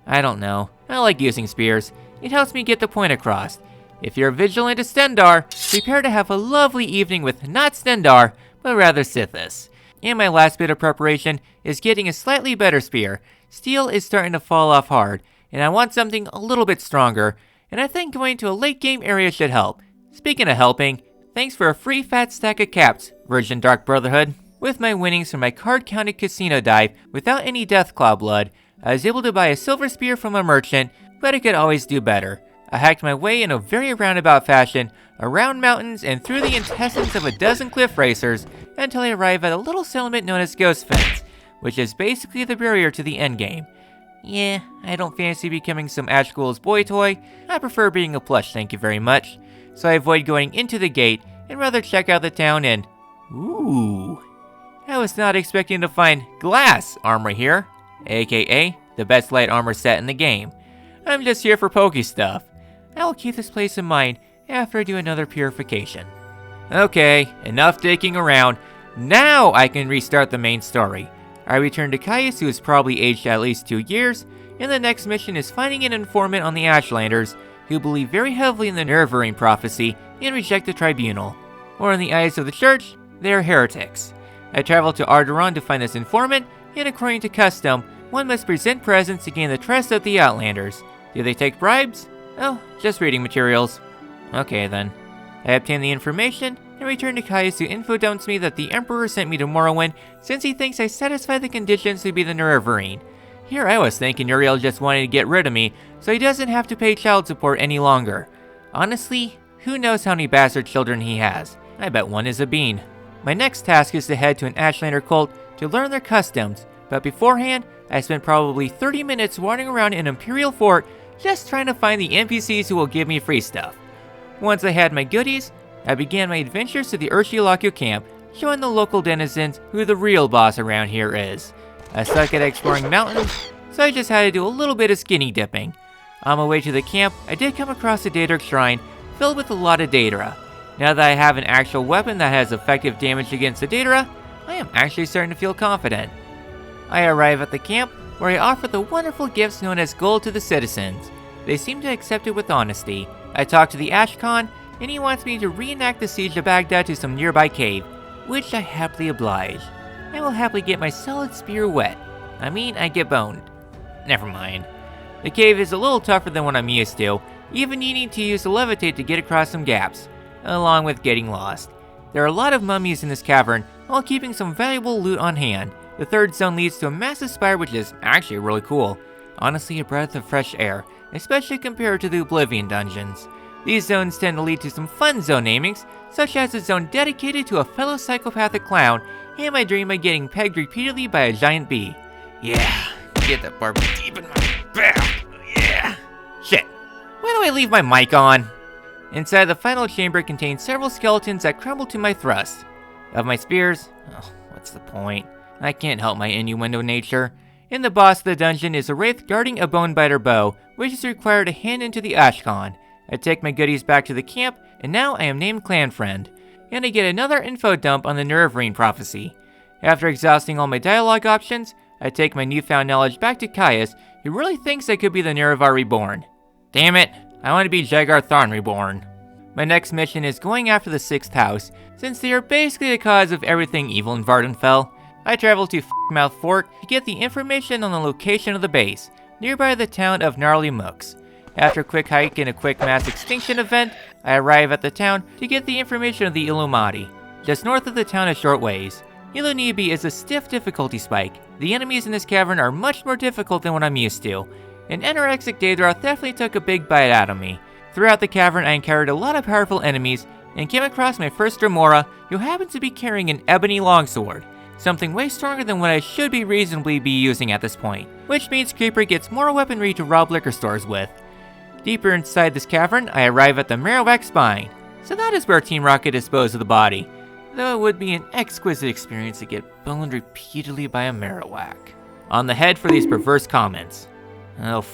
I don't know, I like using spears. It helps me get the point across. If you're Vigilant of Stendarr, prepare to have a lovely evening with not Stendarr, but rather Sithis. And my last bit of preparation is getting a slightly better spear. Steel is starting to fall off hard, and I want something a little bit stronger, and I think going to a late game area should help. Speaking of helping, thanks for a free fat stack of caps, Virgin Dark Brotherhood. With my winnings from my card-counted casino dive without any Deathclaw blood, I was able to buy a silver spear from a merchant, but I could always do better. I hacked my way in a very roundabout fashion, around mountains and through the intestines of a dozen cliff racers, until I arrived at a little settlement known as Ghost Fence, which is basically the barrier to the endgame. Yeah, I don't fancy becoming some Ash Ghoul's boy toy, I prefer being a plush, thank you very much. So I avoid going into the gate, and rather check out the town and Ooh. I was not expecting to find glass armor here, aka the best light armor set in the game. I'm just here for pokey stuff. I will keep this place in mind after I do another purification. Okay, enough digging around. Now I can restart the main story. I return to Caius, who is probably aged at least 2 years, and the next mission is finding an informant on the Ashlanders, who believe very heavily in the Nervarine prophecy and reject the tribunal. Or in the eyes of the church, they are heretics. I travel to Arderon to find this informant, and according to custom, one must present presents to gain the trust of the Outlanders. Do they take bribes? Oh, just reading materials. Okay then. I obtain the information and return to Caius, who info dumps me that the Emperor sent me to Morrowind since he thinks I satisfy the conditions to be the Nervarine. Here I was thinking Uriel just wanted to get rid of me so he doesn't have to pay child support any longer. Honestly, who knows how many bastard children he has? I bet one is a bean. My next task is to head to an Ashlander cult to learn their customs, but beforehand, I spent probably 30 minutes wandering around an Imperial fort just trying to find the NPCs who will give me free stuff. Once I had my goodies, I began my adventures to the Orpheolus camp, showing the local denizens who the real boss around here is. I suck at exploring mountains, so I just had to do a little bit of skinny dipping. On my way to the camp, I did come across a Daedric shrine filled with a lot of Daedra. Now that I have an actual weapon that has effective damage against the Daedra, I am actually starting to feel confident. I arrive at the camp, where I offer the wonderful gifts known as gold to the citizens. They seem to accept it with honesty. I talk to the Ashkhan, and he wants me to reenact the siege of Baghdad to some nearby cave, which I happily oblige. I will happily get my solid spear wet. I get boned. Never mind. The cave is a little tougher than what I'm used to, even needing to use the levitate to get across some gaps, along with getting lost. There are a lot of mummies in this cavern, while keeping some valuable loot on hand. The third zone leads to a massive spire, which is actually really cool. Honestly, a breath of fresh air, especially compared to the Oblivion dungeons. These zones tend to lead to some fun zone namings, such as a zone dedicated to a fellow psychopathic clown, and my dream of getting pegged repeatedly by a giant bee. Yeah, get that barb deep in my back. Yeah. Shit, why do I leave my mic on? Inside the final chamber contains several skeletons that crumble to my thrust. Of my spears, oh, what's the point? I can't help my innuendo nature. In the boss of the dungeon is a wraith guarding a bonebiter bow, which is required to hand into the Ashkhan. I take my goodies back to the camp, and now I am named Clan Friend. And I get another info dump on the Nervarine prophecy. After exhausting all my dialogue options, I take my newfound knowledge back to Caius, who really thinks I could be the Nerevar Reborn. Damn it, I want to be Jagar Tharn Reborn. My next mission is going after the 6th house, since they are basically the cause of everything evil in Vardenfell. I travel to Mouth Fort to get the information on the location of the base, nearby the town of Gnarly Mooks. After a quick hike and a quick mass extinction event, I arrive at the town to get the information of the Illumati. Just north of the town a short ways. Ilunibi is a stiff difficulty spike. The enemies in this cavern are much more difficult than what I'm used to. An anorexic Daedra definitely took a big bite out of me. Throughout the cavern I encountered a lot of powerful enemies, and came across my first Dremora, who happens to be carrying an ebony longsword. Something way stronger than what I should be reasonably be using at this point, which means Creeper gets more weaponry to rob liquor stores with. Deeper inside this cavern, I arrive at the Marowak Spine, so that is where Team Rocket disposed of the body, though it would be an exquisite experience to get boned repeatedly by a Marowak. On the head for these perverse comments. Oh,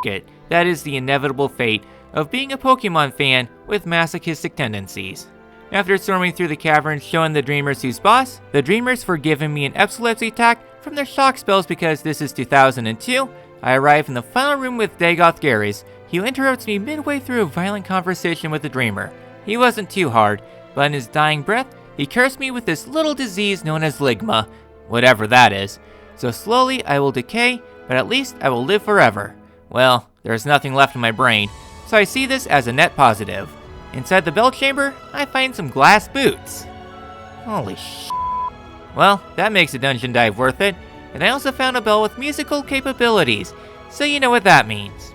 it. That is the inevitable fate of being a Pokemon fan with masochistic tendencies. After storming through the cavern showing the Dreamers who's boss, the Dreamers for giving me an epilepsy attack from their shock spells because this is 2002, I arrive in the final room with Dagoth Garys, who interrupts me midway through a violent conversation with the Dreamer. He wasn't too hard, but in his dying breath, he cursed me with this little disease known as Ligma, whatever that is. So slowly I will decay, but at least I will live forever. Well, there's nothing left in my brain, so I see this as a net positive. Inside the bell chamber, I find some glass boots. Holy sh**. Well, that makes a dungeon dive worth it, and I also found a bell with musical capabilities, so you know what that means.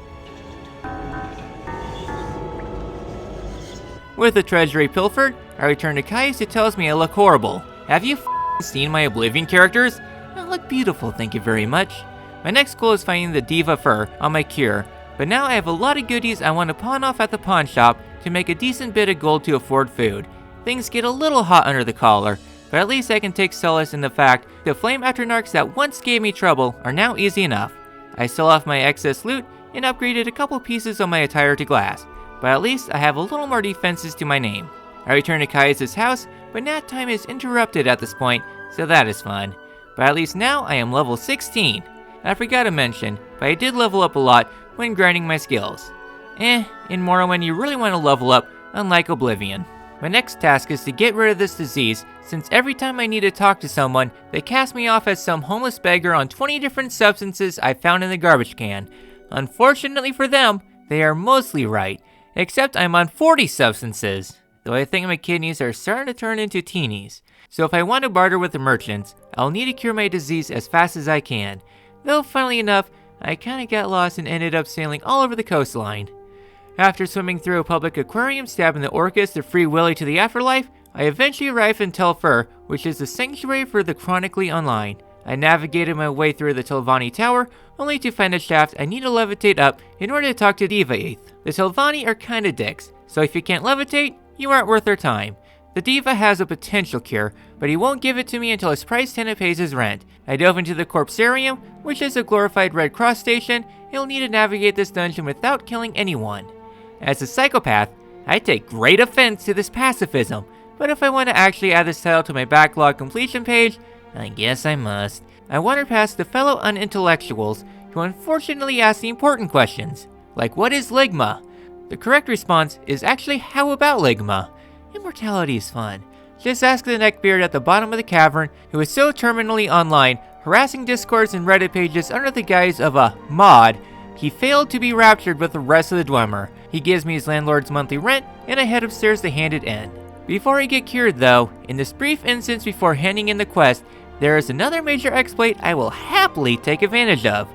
With the treasury pilfered, I return to Caius, who tells me I look horrible. Have you seen my Oblivion characters? I look beautiful, thank you very much. My next goal is finding the Diva Fur on my cure, but now I have a lot of goodies I want to pawn off at the pawn shop to make a decent bit of gold to afford food. Things get a little hot under the collar, but at least I can take solace in the fact the flame atronarchs that once gave me trouble are now easy enough. I sell off my excess loot and upgraded a couple pieces of my attire to glass, but at least I have a little more defenses to my name. I return to Caius' house, but nap time is interrupted at this point, so that is fun. But at least now I am level 16. I forgot to mention, but I did level up a lot when grinding my skills. In Morrowind you really want to level up, unlike Oblivion. My next task is to get rid of this disease, since every time I need to talk to someone, they cast me off as some homeless beggar on 20 different substances I found in the garbage can. Unfortunately for them, they are mostly right, except I'm on 40 substances, though I think my kidneys are starting to turn into teenies. So if I want to barter with the merchants, I'll need to cure my disease as fast as I can. Though funnily enough, I kinda got lost and ended up sailing all over the coastline. After swimming through a public aquarium, stabbing the orcas to free Willy to the afterlife, I eventually arrived in Tel Fur, which is the sanctuary for the chronically online. I navigated my way through the Telvanni Tower, only to find a shaft I need to levitate up in order to talk to Diva. The Telvanni are kinda dicks, so if you can't levitate, you aren't worth their time. The Diva has a potential cure, but he won't give it to me until his price tenant pays his rent. I dove into the Corpsarium, which is a glorified Red Cross station, and will need to navigate this dungeon without killing anyone. As a psychopath, I take great offense to this pacifism, but if I want to actually add this title to my backlog completion page, I guess I must. I wander past the fellow unintellectuals who unfortunately ask the important questions, like what is Ligma? The correct response is actually how about Ligma? Immortality is fun. Just ask the neckbeard at the bottom of the cavern who is so terminally online, harassing discords and Reddit pages under the guise of a mod, he failed to be raptured with the rest of the Dwemer. He gives me his landlord's monthly rent, and I head upstairs to hand it in. Before I get cured though, in this brief instance before handing in the quest, there is another major exploit I will happily take advantage of.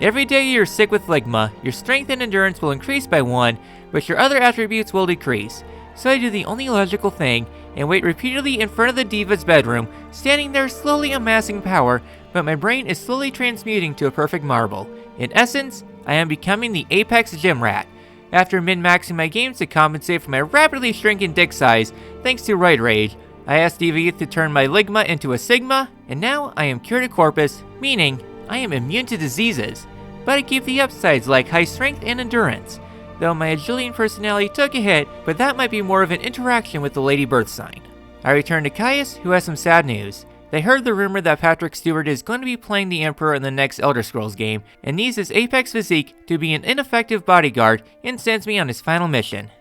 Every day you're sick with Ligma, your strength and endurance will increase by 1, but your other attributes will decrease. So I do the only logical thing, and wait repeatedly in front of the Diva's bedroom, standing there slowly amassing power, but my brain is slowly transmuting to a perfect marble. In essence, I am becoming the apex gym rat. After min-maxing my games to compensate for my rapidly shrinking dick size, thanks to Right Rage, I asked Diva to turn my Ligma into a Sigma, and now I am cured of corpus, meaning I am immune to diseases. But I keep the upsides like high strength and endurance. Though my agility and personality took a hit, but that might be more of an interaction with the Lady Birth sign. I return to Caius, who has some sad news. They heard the rumor that Patrick Stewart is going to be playing the Emperor in the next Elder Scrolls game, and needs his apex physique to be an ineffective bodyguard, and sends me on his final mission.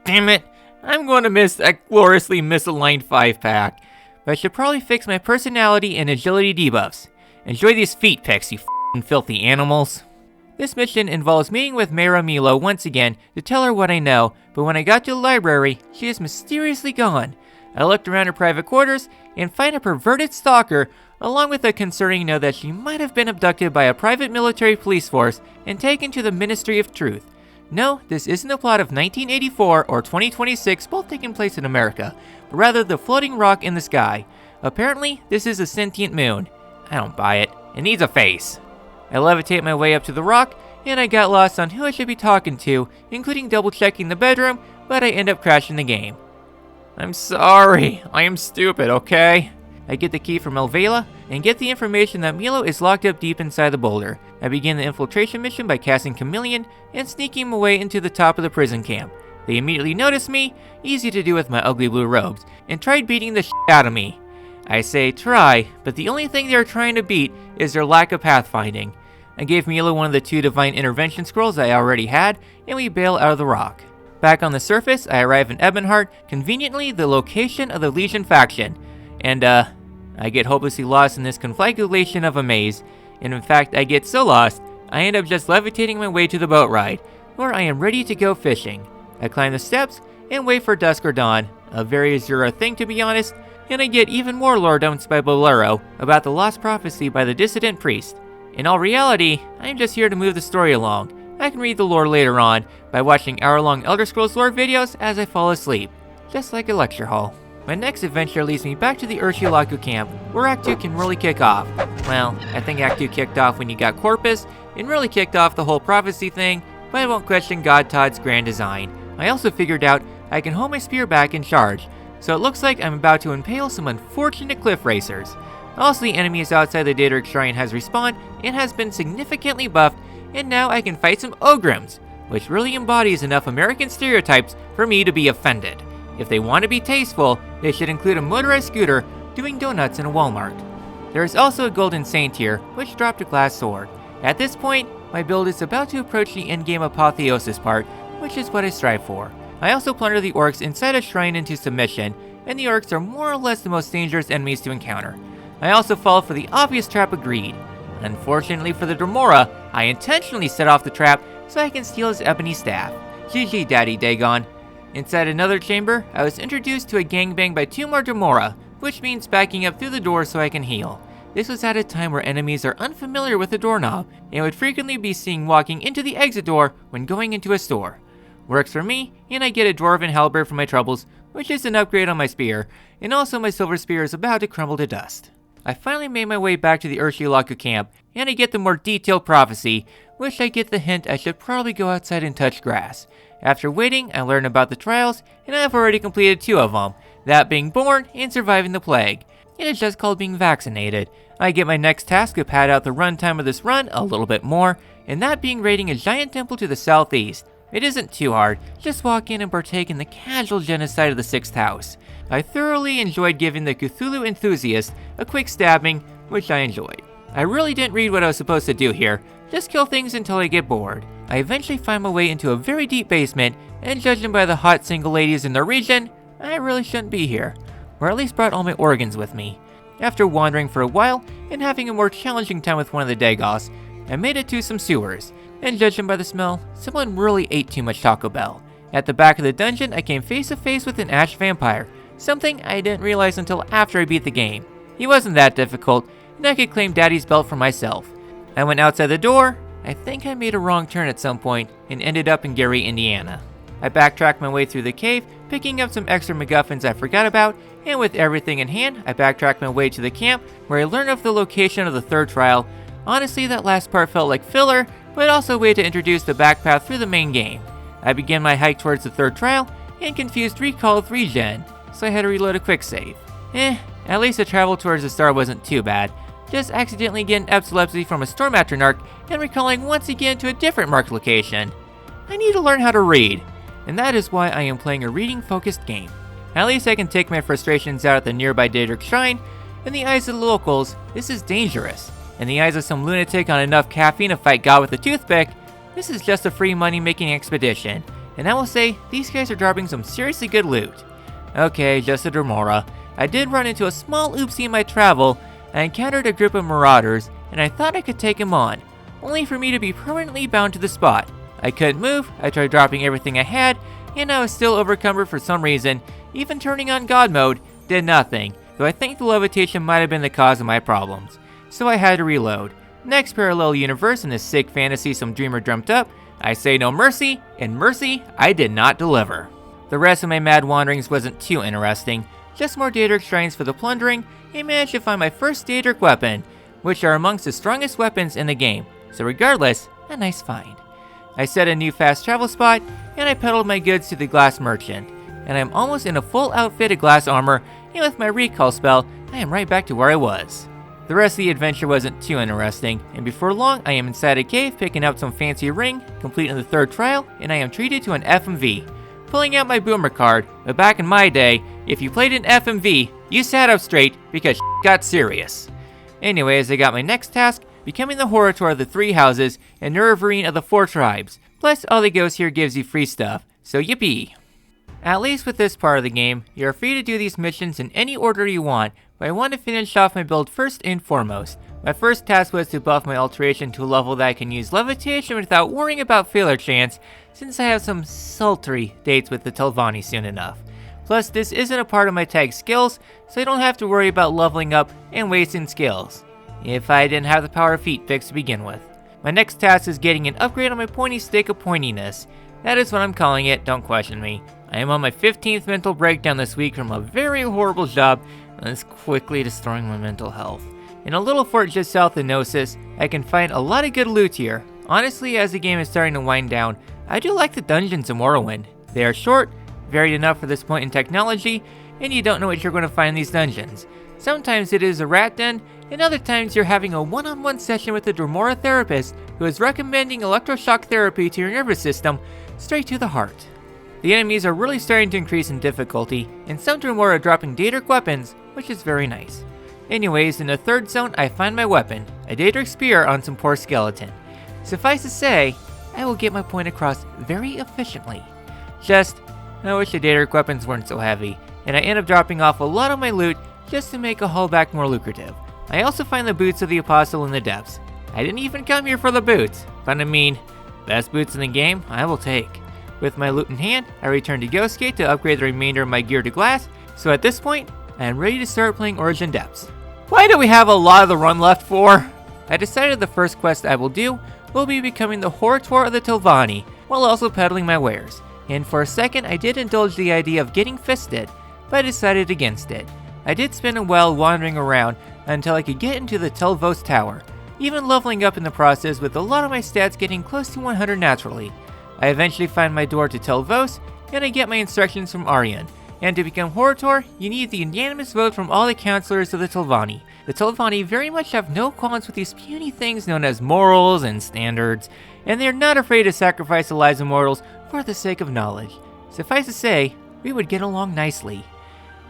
Damn it, I'm going to miss that gloriously misaligned 5-pack. But I should probably fix my personality and agility debuffs. Enjoy these feet pics, you f***ing filthy animals. This mission involves meeting with Mera Milo once again to tell her what I know, but when I got to the library, she is mysteriously gone. I looked around her private quarters and find a perverted stalker, along with a concerning note that she might have been abducted by a private military police force and taken to the Ministry of Truth. No, this isn't a plot of 1984 or 2026, both taking place in America, but rather the floating rock in the sky. Apparently, this is a sentient moon. I don't buy it. It needs a face. I levitate my way up to the rock, and I got lost on who I should be talking to, including double-checking the bedroom, but I end up crashing the game. I'm sorry, I am stupid, okay? I get the key from Elvela, and get the information that Milo is locked up deep inside the boulder. I begin the infiltration mission by casting Chameleon, and sneaking my way into the top of the prison camp. They immediately notice me, easy to do with my ugly blue robes, and tried beating the shit out of me. I say try, but the only thing they are trying to beat is their lack of pathfinding. I gave Milo one of the 2 divine intervention scrolls I already had, and we bail out of the rock. Back on the surface, I arrive in Ebonheart, conveniently the location of the Legion faction, and I get hopelessly lost in this conflagration of a maze, and in fact I get so lost, I end up just levitating my way to the boat ride, where I am ready to go fishing. I climb the steps, and wait for dusk or dawn, a very Azura thing to be honest, and I get even more lore dumps by Bolero about the lost prophecy by the dissident priest. In all reality, I am just here to move the story along. I can read the lore later on by watching hour-long Elder Scrolls lore videos as I fall asleep, just like a lecture hall. My next adventure leads me back to the Urchilaku camp, where Act 2 can really kick off. Well, I think Act 2 kicked off when you got Corpus, and really kicked off the whole prophecy thing, but I won't question God Todd's grand design. I also figured out I can hold my spear back and charge, so it looks like I'm about to impale some unfortunate cliff racers. Also, the enemies outside the Daedric Shrine has respawned and has been significantly buffed, and now I can fight some Ogrims, which really embodies enough American stereotypes for me to be offended. If they want to be tasteful, they should include a motorized scooter doing donuts in a Walmart. There is also a Golden Saint here, which dropped a glass sword. At this point, my build is about to approach the endgame apotheosis part, which is what I strive for. I also plunder the orcs inside a shrine into submission, and the orcs are more or less the most dangerous enemies to encounter. I also fall for the obvious trap of greed. Unfortunately for the Dremora, I intentionally set off the trap so I can steal his ebony staff. GG Daddy Dagon. Inside another chamber, I was introduced to a gangbang by 2 more Dremora, which means backing up through the door so I can heal. This was at a time where enemies are unfamiliar with the doorknob, and would frequently be seen walking into the exit door when going into a store. Works for me, and I get a Dwarven halberd for my troubles, which is an upgrade on my spear, and also my silver spear is about to crumble to dust. I finally made my way back to the Ursulaku camp, and I get the more detailed prophecy, which I get the hint I should probably go outside and touch grass. After waiting, I learn about the trials, and I have already completed 2 of them, that being born and surviving the plague. It is just called being vaccinated. I get my next task to pad out the runtime of this run a little bit more, and that being raiding a giant temple to the southeast. It isn't too hard, just walk in and partake in the casual genocide of the 6th house. I thoroughly enjoyed giving the Cthulhu enthusiast a quick stabbing, which I enjoyed. I really didn't read what I was supposed to do here, just kill things until I get bored. I eventually find my way into a very deep basement, and judging by the hot single ladies in the region, I really shouldn't be here, or at least brought all my organs with me. After wandering for a while, and having a more challenging time with one of the Dagoths, I made it to some sewers, and judging by the smell, someone really ate too much Taco Bell. At the back of the dungeon, I came face to face with an ash vampire, something I didn't realize until after I beat the game. He wasn't that difficult, and I could claim Daddy's belt for myself. I went outside the door. I think I made a wrong turn at some point, and ended up in Gary, Indiana. I backtracked my way through the cave, picking up some extra MacGuffins I forgot about, and with everything in hand, I backtracked my way to the camp, where I learned of the location of the 3rd trial. Honestly, that last part felt like filler, but also a way to introduce the back path through the main game. I began my hike towards the 3rd trial, and confused recall with regen, so I had to reload a quick save. At least the travel towards the star wasn't too bad, just accidentally getting epilepsy from a storm atronach, and recalling once again to a different marked location. I need to learn how to read, and that is why I am playing a reading-focused game. At least I can take my frustrations out at the nearby Daedric Shrine. In the eyes of the locals, this is dangerous. In the eyes of some lunatic on enough caffeine to fight God with a toothpick, this is just a free money-making expedition. And I will say, these guys are dropping some seriously good loot. Okay, just a Dremora. I did run into a small oopsie in my travel. I encountered a group of marauders, and I thought I could take them on, only for me to be permanently bound to the spot. I couldn't move, I tried dropping everything I had, and I was still overcumbered for some reason. Even turning on God mode did nothing, though I think the levitation might have been the cause of my problems. So I had to reload. Next parallel universe in this sick fantasy some dreamer dreamt up, I say no mercy, and mercy I did not deliver. The rest of my mad wanderings wasn't too interesting, just more Daedric shrines for the plundering, and managed to find my first Daedric weapon, which are amongst the strongest weapons in the game, so regardless, a nice find. I set a new fast travel spot, and I peddled my goods to the glass merchant, and I'm almost in a full outfit of glass armor, and with my recall spell, I am right back to where I was. The rest of the adventure wasn't too interesting, and before long I am inside a cave picking up some fancy ring, completing the 3rd trial, and I am treated to an FMV. Pulling out my boomer card, but back in my day, if you played an FMV, you sat up straight because got serious. Anyways, I got my next task, becoming the Horator of the 3 houses and Nerevarine of the 4 tribes. Plus, all the ghosts here gives you free stuff, so yippee. At least with this part of the game, you are free to do these missions in any order you want, but I want to finish off my build first and foremost. My first task was to buff my alteration to a level that I can use levitation without worrying about failure chance, since I have some sultry dates with the Telvanni soon enough. Plus, this isn't a part of my tag skills, so I don't have to worry about leveling up and wasting skills, if I didn't have the power of feet fixed to begin with. My next task is getting an upgrade on my pointy stick of pointiness. That is what I'm calling it, don't question me. I am on my 15th mental breakdown this week from a very horrible job, and it's quickly destroying my mental health. In a little fort just south of Gnosis, I can find a lot of good loot here. Honestly, as the game is starting to wind down, I do like the dungeons in Morrowind. They are short, varied enough for this point in technology, and you don't know what you're going to find in these dungeons. Sometimes it is a rat den, and other times you're having a one-on-one session with a Dremora therapist who is recommending electroshock therapy to your nervous system straight to the heart. The enemies are really starting to increase in difficulty, and some Dremora are dropping Daedric weapons, which is very nice. Anyways, in the third zone, I find my weapon, a Daedric spear on some poor skeleton. Suffice to say, I will get my point across very efficiently. Just, I wish the Daedric weapons weren't so heavy, and I end up dropping off a lot of my loot just to make a haulback more lucrative. I also find the boots of the Apostle in the depths. I didn't even come here for the boots, but I mean, best boots in the game, I will take. With my loot in hand, I return to Ghostgate to upgrade the remainder of my gear to glass, so at this point, I am ready to start playing Origin Depths. Why do we have a lot of the run left for? I decided the first quest I will do will be becoming the Horator of the Telvanni, while also peddling my wares. And for a second I did indulge the idea of getting fisted, but I decided against it. I did spend a while wandering around until I could get into the Telvos Tower, even leveling up in the process with a lot of my stats getting close to 100 naturally. I eventually find my door to Telvos, and I get my instructions from Aryan. And to become Horator, you need the unanimous vote from all the counselors of the Telvanni. The Telvanni very much have no qualms with these puny things known as morals and standards, and they are not afraid to sacrifice the lives of mortals for the sake of knowledge. Suffice to say, we would get along nicely.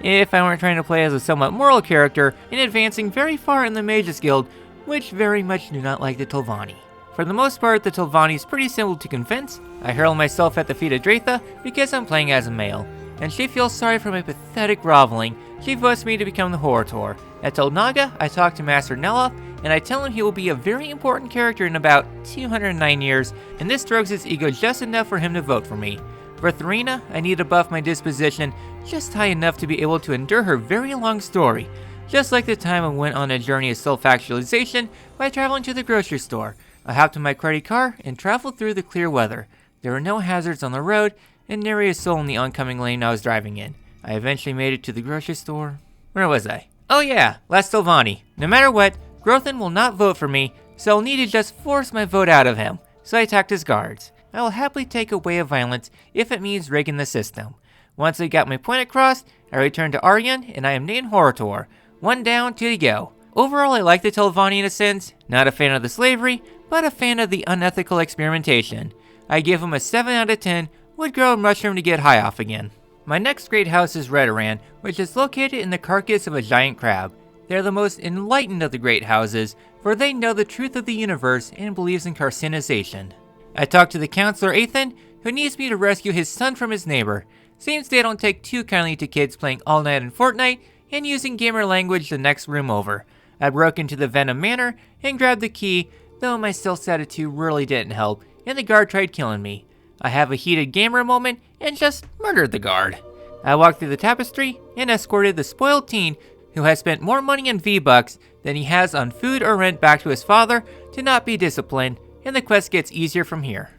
If I weren't trying to play as a somewhat moral character and advancing very far in the Mages Guild, which very much do not like the Telvanni. For the most part, the Telvanni is pretty simple to convince. I hurl myself at the feet of Dratha because I'm playing as a male, and she feels sorry for my pathetic groveling. She votes me to become the Horator. At Tolnaga, I talk to Master Neloth, and I tell him he will be a very important character in about 209 years, and this strokes his ego just enough for him to vote for me. For Therina, I need to buff my disposition just high enough to be able to endure her very long story, just like the time I went on a journey of self-actualization by traveling to the grocery store. I hopped in my cruddy car and traveled through the clear weather. There were no hazards on the road, and nary a soul in the oncoming lane I was driving in. I eventually made it to the grocery store. Where was I? Oh yeah, Last Telvanni. No matter what, Grothin will not vote for me, so I'll need to just force my vote out of him. So I attacked his guards. I will happily take a way of violence if it means rigging the system. Once I got my point across, I returned to Aryan, and I am named Horator. One down, two to go. Overall, I like the Telvanni in a sense. Not a fan of the slavery, but a fan of the unethical experimentation. I give him a 7 out of 10, would grow a mushroom to get high off again. My next great house is Redoran, which is located in the carcass of a giant crab. They are the most enlightened of the great houses, for they know the truth of the universe and believes in carcinization. I talk to the counselor Ethan, who needs me to rescue his son from his neighbor. Seems they don't take too kindly to kids playing all night in Fortnite and using gamer language the next room over. I broke into the Venom Manor and grabbed the key, though my stealth attitude really didn't help, and the guard tried killing me. I have a heated gamer moment and just murdered the guard. I walked through the tapestry and escorted the spoiled teen who has spent more money in V-Bucks than he has on food or rent back to his father to not be disciplined, and the quest gets easier from here.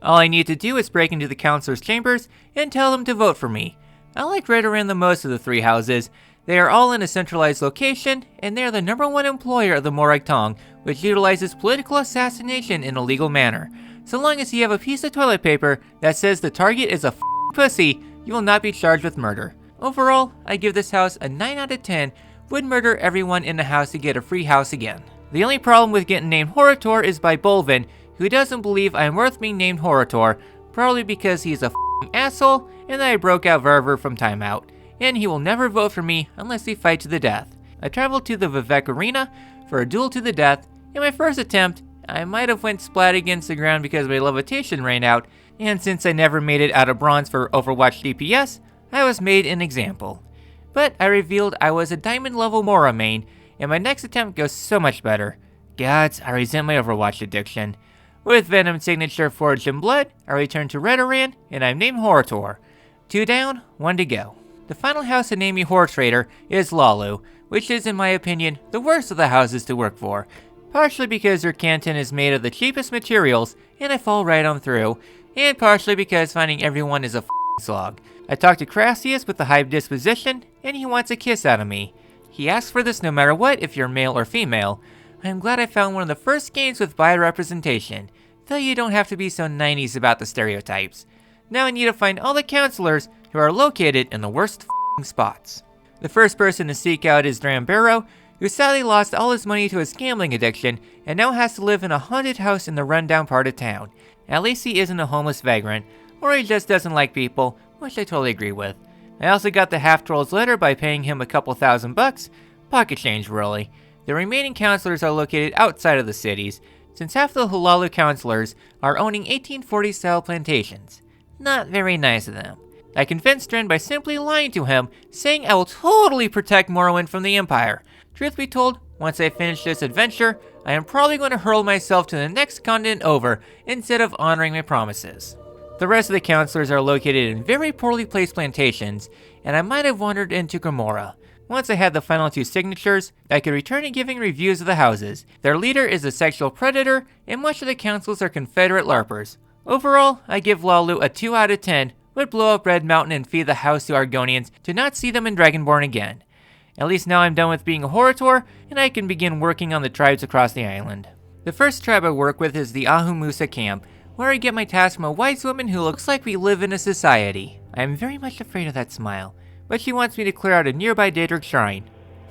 All I need to do is break into the counselor's chambers and tell them to vote for me. I like Redoran the most of the three houses. They are all in a centralized location, and they are the #1 employer of the Morag Tong, which utilizes political assassination in a legal manner. So long as you have a piece of toilet paper that says the target is a pussy, you will not be charged with murder. Overall, I give this house a 9 out of 10, would murder everyone in the house to get a free house again. The only problem with getting named Horator is by Bolvin, who doesn't believe I am worth being named Horator, probably because he's a asshole and that I broke out Verver from timeout, and he will never vote for me unless we fight to the death. I traveled to the Vivek Arena for a duel to the death. In my first attempt, I might have went splat against the ground because my levitation ran out, and since I never made it out of bronze for Overwatch DPS, I was made an example. But I revealed I was a diamond level Mora main, and my next attempt goes so much better. Gods, I resent my Overwatch addiction. With Venom signature forged in blood, I return to Redoran, and I'm named Horator. 2 down, 1 to go. The final house to name me Horatrader is Lalu, which is in my opinion the worst of the houses to work for. Partially because their canton is made of the cheapest materials, and I fall right on through, and partially because finding everyone is a slog. I talked to Crassius with the hive disposition, and he wants a kiss out of me. He asks for this no matter what if you're male or female. I'm glad I found one of the first games with bi-representation, though you don't have to be so 90s about the stereotypes. Now I need to find all the counselors who are located in the worst spots. The first person to seek out is Drambero, who sadly lost all his money to his gambling addiction and now has to live in a haunted house in the rundown part of town. At least he isn't a homeless vagrant, or he just doesn't like people, which I totally agree with. I also got the half-troll's letter by paying him a couple $1,000, pocket change really. The remaining counselors are located outside of the cities, since half the Hulalu counselors are owning 1840-style plantations. Not very nice of them. I convinced Dren by simply lying to him, saying I will totally protect Morrowind from the Empire. Truth be told, once I finish this adventure, I am probably going to hurl myself to the next continent over instead of honoring my promises. The rest of the counselors are located in very poorly placed plantations, and I might have wandered into Gomorrah. Once I had the final 2 signatures, I could return to giving reviews of the houses. Their leader is a sexual predator, and much of the councils are Confederate LARPers. Overall, I give Lalu a 2 out of 10, would blow up Red Mountain and feed the house to Argonians to not see them in Dragonborn again. At least now I'm done with being a Horator, and I can begin working on the tribes across the island. The first tribe I work with is the Ahumusa camp, where I get my task from a wise woman who looks like we live in a society. I am very much afraid of that smile, but she wants me to clear out a nearby Daedric shrine,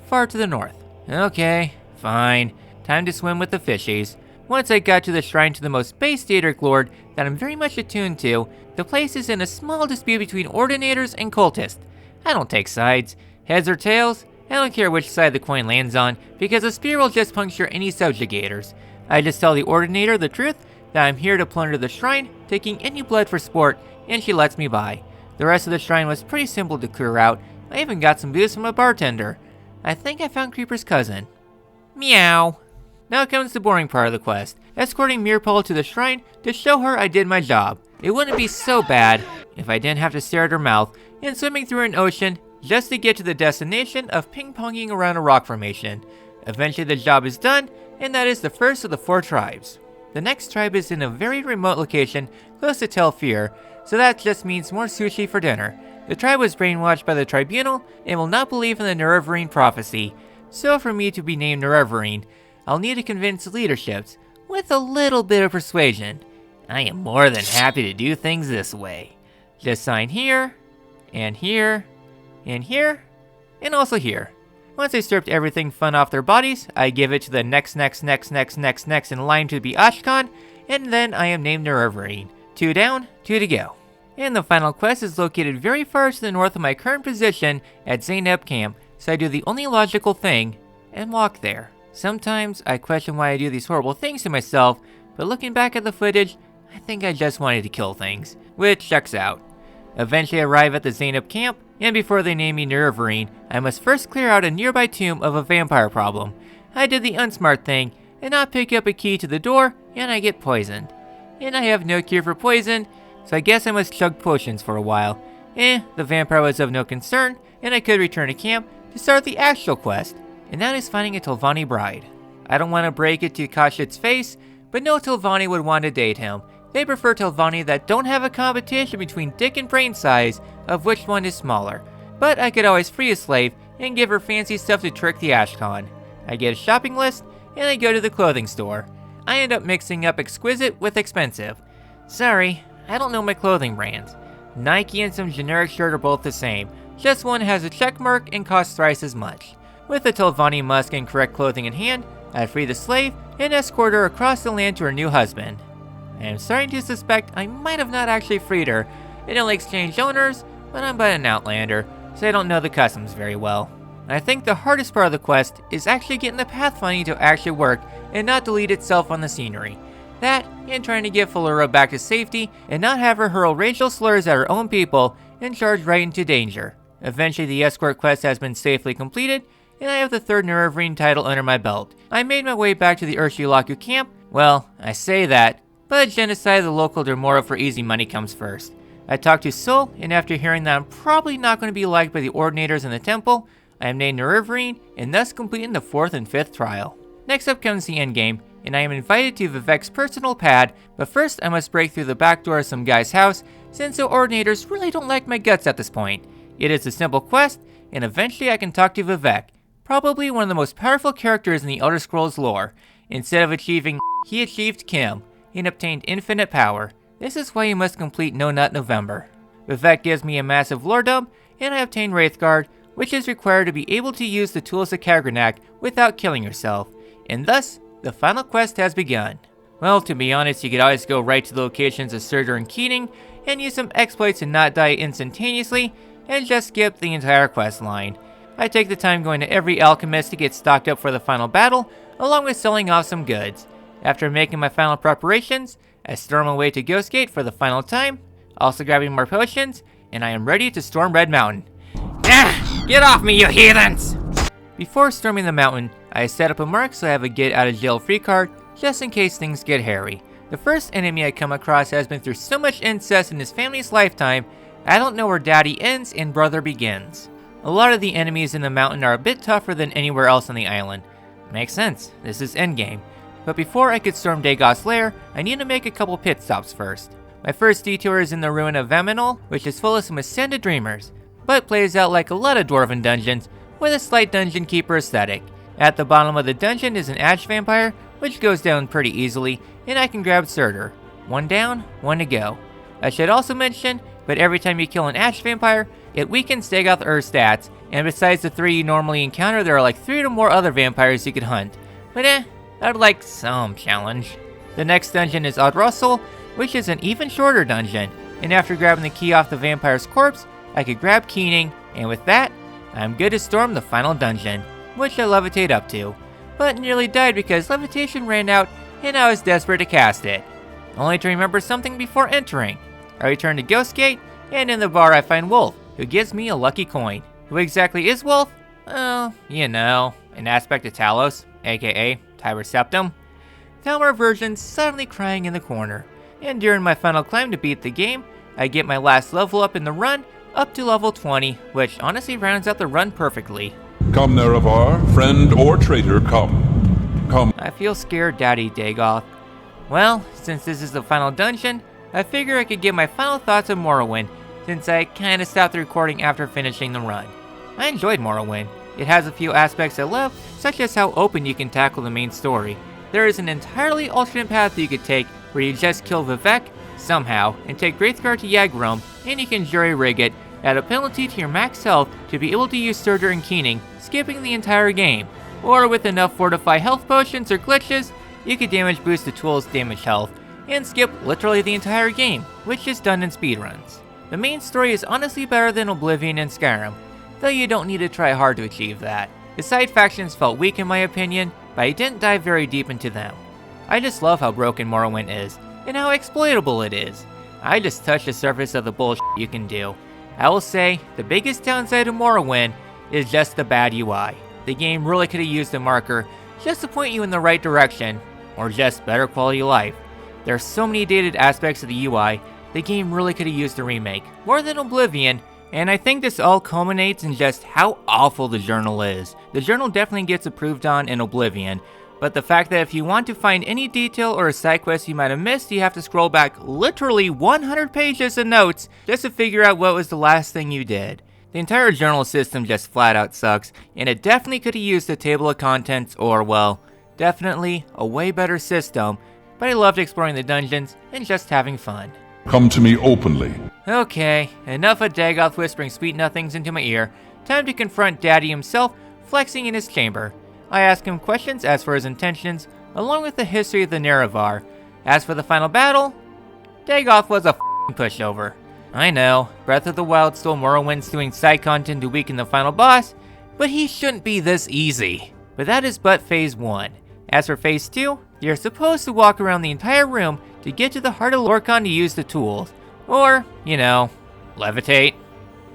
far to the north. Okay, fine. Time to swim with the fishies. Once I got to the shrine to the most base Daedric lord that I'm very much attuned to, the place is in a small dispute between ordinators and cultists. I don't take sides. Heads or tails, I don't care which side the coin lands on, because a spear will just puncture any subjugators. I just tell the ordinator the truth, that I'm here to plunder the shrine, taking any blood for sport, and she lets me by. The rest of the shrine was pretty simple to clear out. I even got some booze from a bartender. I think I found Creeper's cousin. Meow. Now comes the boring part of the quest, escorting Mirpal to the shrine to show her I did my job. It wouldn't be so bad if I didn't have to stare at her mouth and swimming through an ocean just to get to the destination of ping-ponging around a rock formation. Eventually the job is done, and that is the first of the 4 tribes. The next tribe is in a very remote location close to Tel Fir, so that just means more sushi for dinner. The tribe was brainwashed by the tribunal and will not believe in the Nerevarine prophecy, so for me to be named Nerevarine, I'll need to convince leaderships with a little bit of persuasion. I am more than happy to do things this way. Just sign here, and here, and here, and also here. Once I stripped everything fun off their bodies, I give it to the next in line to be Ashkan, and then I am named Nerevarine. 2 down, 2 to go. And the final quest is located very far to the north of my current position at Zainab Camp, so I do the only logical thing, and walk there. Sometimes I question why I do these horrible things to myself, but looking back at the footage, I think I just wanted to kill things, which checks out. Eventually I arrive at the Zainab camp, and before they name me Nerevarine, I must first clear out a nearby tomb of a vampire problem. I did the unsmart thing, and not pick up a key to the door, and I get poisoned. And I have no cure for poison, so I guess I must chug potions for a while. The vampire was of no concern, and I could return to camp to start the actual quest, and that is finding a Telvanni bride. I don't want to break it to Kashit's face, but no Telvanni would want to date him. They prefer Telvanni that don't have a competition between dick and brain size of which one is smaller. But I could always free a slave and give her fancy stuff to trick the Ashkan. I get a shopping list, and I go to the clothing store. I end up mixing up exquisite with expensive. Sorry, I don't know my clothing brands. Nike and some generic shirt are both the same, just one has a check mark and costs thrice as much. With the Telvanni musk and correct clothing in hand, I free the slave and escort her across the land to her new husband. I am starting to suspect I might have not actually freed her and only exchanged owners, but I'm but an outlander, so I don't know the customs very well. I think the hardest part of the quest is actually getting the pathfinding to actually work and not delete itself on the scenery. That, and trying to get Falura back to safety and not have her hurl racial slurs at her own people and charge right into danger. Eventually the escort quest has been safely completed, and I have the 3rd Nerevarine title under my belt. I made my way back to the Ursulaku camp. Well, I say that, but genocide of the local Dermora for easy money comes first. I talked to Sol, and after hearing that I'm probably not going to be liked by the ordinators in the temple, I am named Nerevarine, and thus completing the 4th and 5th trial. Next up comes the endgame, and I am invited to Vivek's personal pad, but first I must break through the back door of some guy's house, since the ordinators really don't like my guts at this point. It is a simple quest, and eventually I can talk to Vivek, probably one of the most powerful characters in the Elder Scrolls lore. Instead of achieving he achieved Kim, and obtained infinite power. This is why you must complete No Nut November. Vivek gives me a massive lore dump, and I obtain Wraithguard, which is required to be able to use the tools of Kagranak without killing yourself, and thus, the final quest has begun. Well, to be honest, you could always go right to the locations of Stendarr and Keating, and use some exploits and not die instantaneously, and just skip the entire quest line. I take the time going to every alchemist to get stocked up for the final battle, along with selling off some goods. After making my final preparations, I storm away to Ghostgate for the final time, also grabbing more potions, and I am ready to storm Red Mountain. Ah! Get off me, you heathens! Before storming the mountain, I set up a mark so I have a get out of jail free card, just in case things get hairy. The first enemy I come across has been through so much incest in his family's lifetime, I don't know where daddy ends and brother begins. A lot of the enemies in the mountain are a bit tougher than anywhere else on the island. Makes sense, this is endgame. But before I could storm Dagoth's lair, I need to make a couple pit stops first. My first detour is in the ruin of Vaminol, which is full of some ascended dreamers, but plays out like a lot of dwarven dungeons, with a slight dungeon keeper aesthetic. At the bottom of the dungeon is an ash vampire, which goes down pretty easily, and I can grab Stendarr. One down, one to go. I should also mention, but every time you kill an ash vampire, it weakens Dagoth's stats, and besides the 3 you normally encounter, there are like 3 or more other vampires you could hunt. But I'd like some challenge. The next dungeon is Odrussel, which is an even shorter dungeon, and after grabbing the key off the vampire's corpse, I could grab Keening, and with that, I'm good to storm the final dungeon, which I levitate up to, but nearly died because levitation ran out and I was desperate to cast it. Only to remember something before entering. I return to Ghostgate, and in the bar I find Wolf, who gives me a lucky coin. Who exactly is Wolf? Oh, you know, an aspect of Talos, aka Tiber Septum. Thalmor version suddenly crying in the corner. And during my final climb to beat the game, I get my last level up in the run, up to level 20, which honestly rounds out the run perfectly. Come, Nerevar, friend or traitor, come. Come. I feel scared, Daddy Dagoth. Well, since this is the final dungeon, I figure I could give my final thoughts on Morrowind, since I kinda stopped the recording after finishing the run. I enjoyed Morrowind. It has a few aspects I love, such as how open you can tackle the main story. There is an entirely alternate path you could take, where you just kill Vivek, somehow, and take Wraithguard to Yagrum, and you can jury-rig it, at a penalty to your max health to be able to use Stendarr and Keening, skipping the entire game. Or with enough fortify health potions or glitches, you could damage boost the tool's damage health, and skip literally the entire game, which is done in speedruns. The main story is honestly better than Oblivion and Skyrim, though you don't need to try hard to achieve that. The side factions felt weak in my opinion, but I didn't dive very deep into them. I just love how broken Morrowind is, and how exploitable it is. I just touched the surface of the bullshit you can do. I will say, the biggest downside of Morrowind is just the bad UI. The game really could have used a marker just to point you in the right direction, or just better quality of life. There are so many dated aspects of the UI, the game really could have used a remake, more than Oblivion, and I think this all culminates in just how awful the journal is. The journal definitely gets improved on in Oblivion, but the fact that if you want to find any detail or a side quest you might have missed, you have to scroll back literally 100 pages of notes just to figure out what was the last thing you did. The entire journal system just flat out sucks, and it definitely could have used a table of contents or, well, definitely a way better system, but I loved exploring the dungeons and just having fun. Come to me openly. Okay, enough of Dagoth whispering sweet nothings into my ear. Time to confront Daddy himself, flexing in his chamber. I ask him questions as for his intentions, along with the history of the Nerevar. As for the final battle, Dagoth was a f***ing pushover. I know, Breath of the Wild stole Morrowind's doing side content to weaken the final boss, but he shouldn't be this easy. But that is but phase 1. As for phase 2, you're supposed to walk around the entire room to get to the heart of Lorkhan to use the tools. Or, you know, levitate.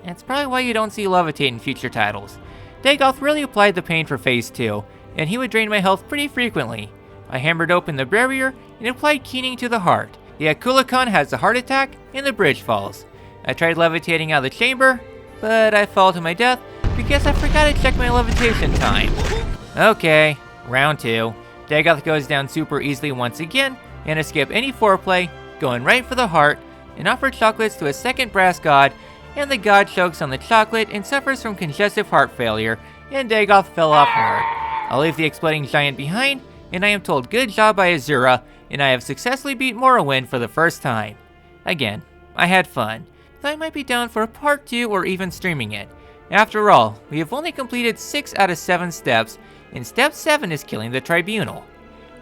That's probably why you don't see levitate in future titles. Dagoth really applied the pain for phase 2, and he would drain my health pretty frequently. I hammered open the barrier and applied Keening to the heart. The Akulakan has a heart attack and the bridge falls. I tried levitating out of the chamber, but I fall to my death because I forgot to check my levitation time. Okay, round 2. Dagoth goes down super easily once again, and I skip any foreplay, going right for the heart, and offer chocolates to a second brass god, and the god chokes on the chocolate and suffers from congestive heart failure, and Dagoth fell off hard. I'll leave the exploding giant behind, and I am told good job by Azura, and I have successfully beat Morrowind for the first time. Again, I had fun. then I might be down for a part 2 or even streaming it. After all, we have only completed 6 out of 7 steps, and step 7 is killing the tribunal.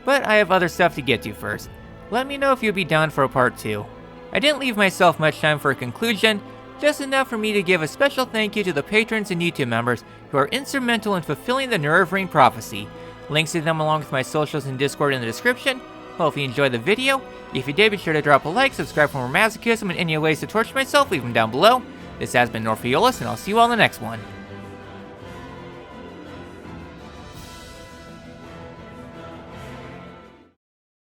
But I have other stuff to get to first. Let me know if you'll be down for a part 2. I didn't leave myself much time for a conclusion, just enough for me to give a special thank you to the patrons and YouTube members who are instrumental in fulfilling the Nuremberg prophecy. Links to them along with my socials and Discord in the description. Well, if you enjoyed the video, if you did, be sure to drop a like, subscribe for more masochism, and any ways to torture myself, leave them down below. This has been Orpheolus, and I'll see you all in the next one.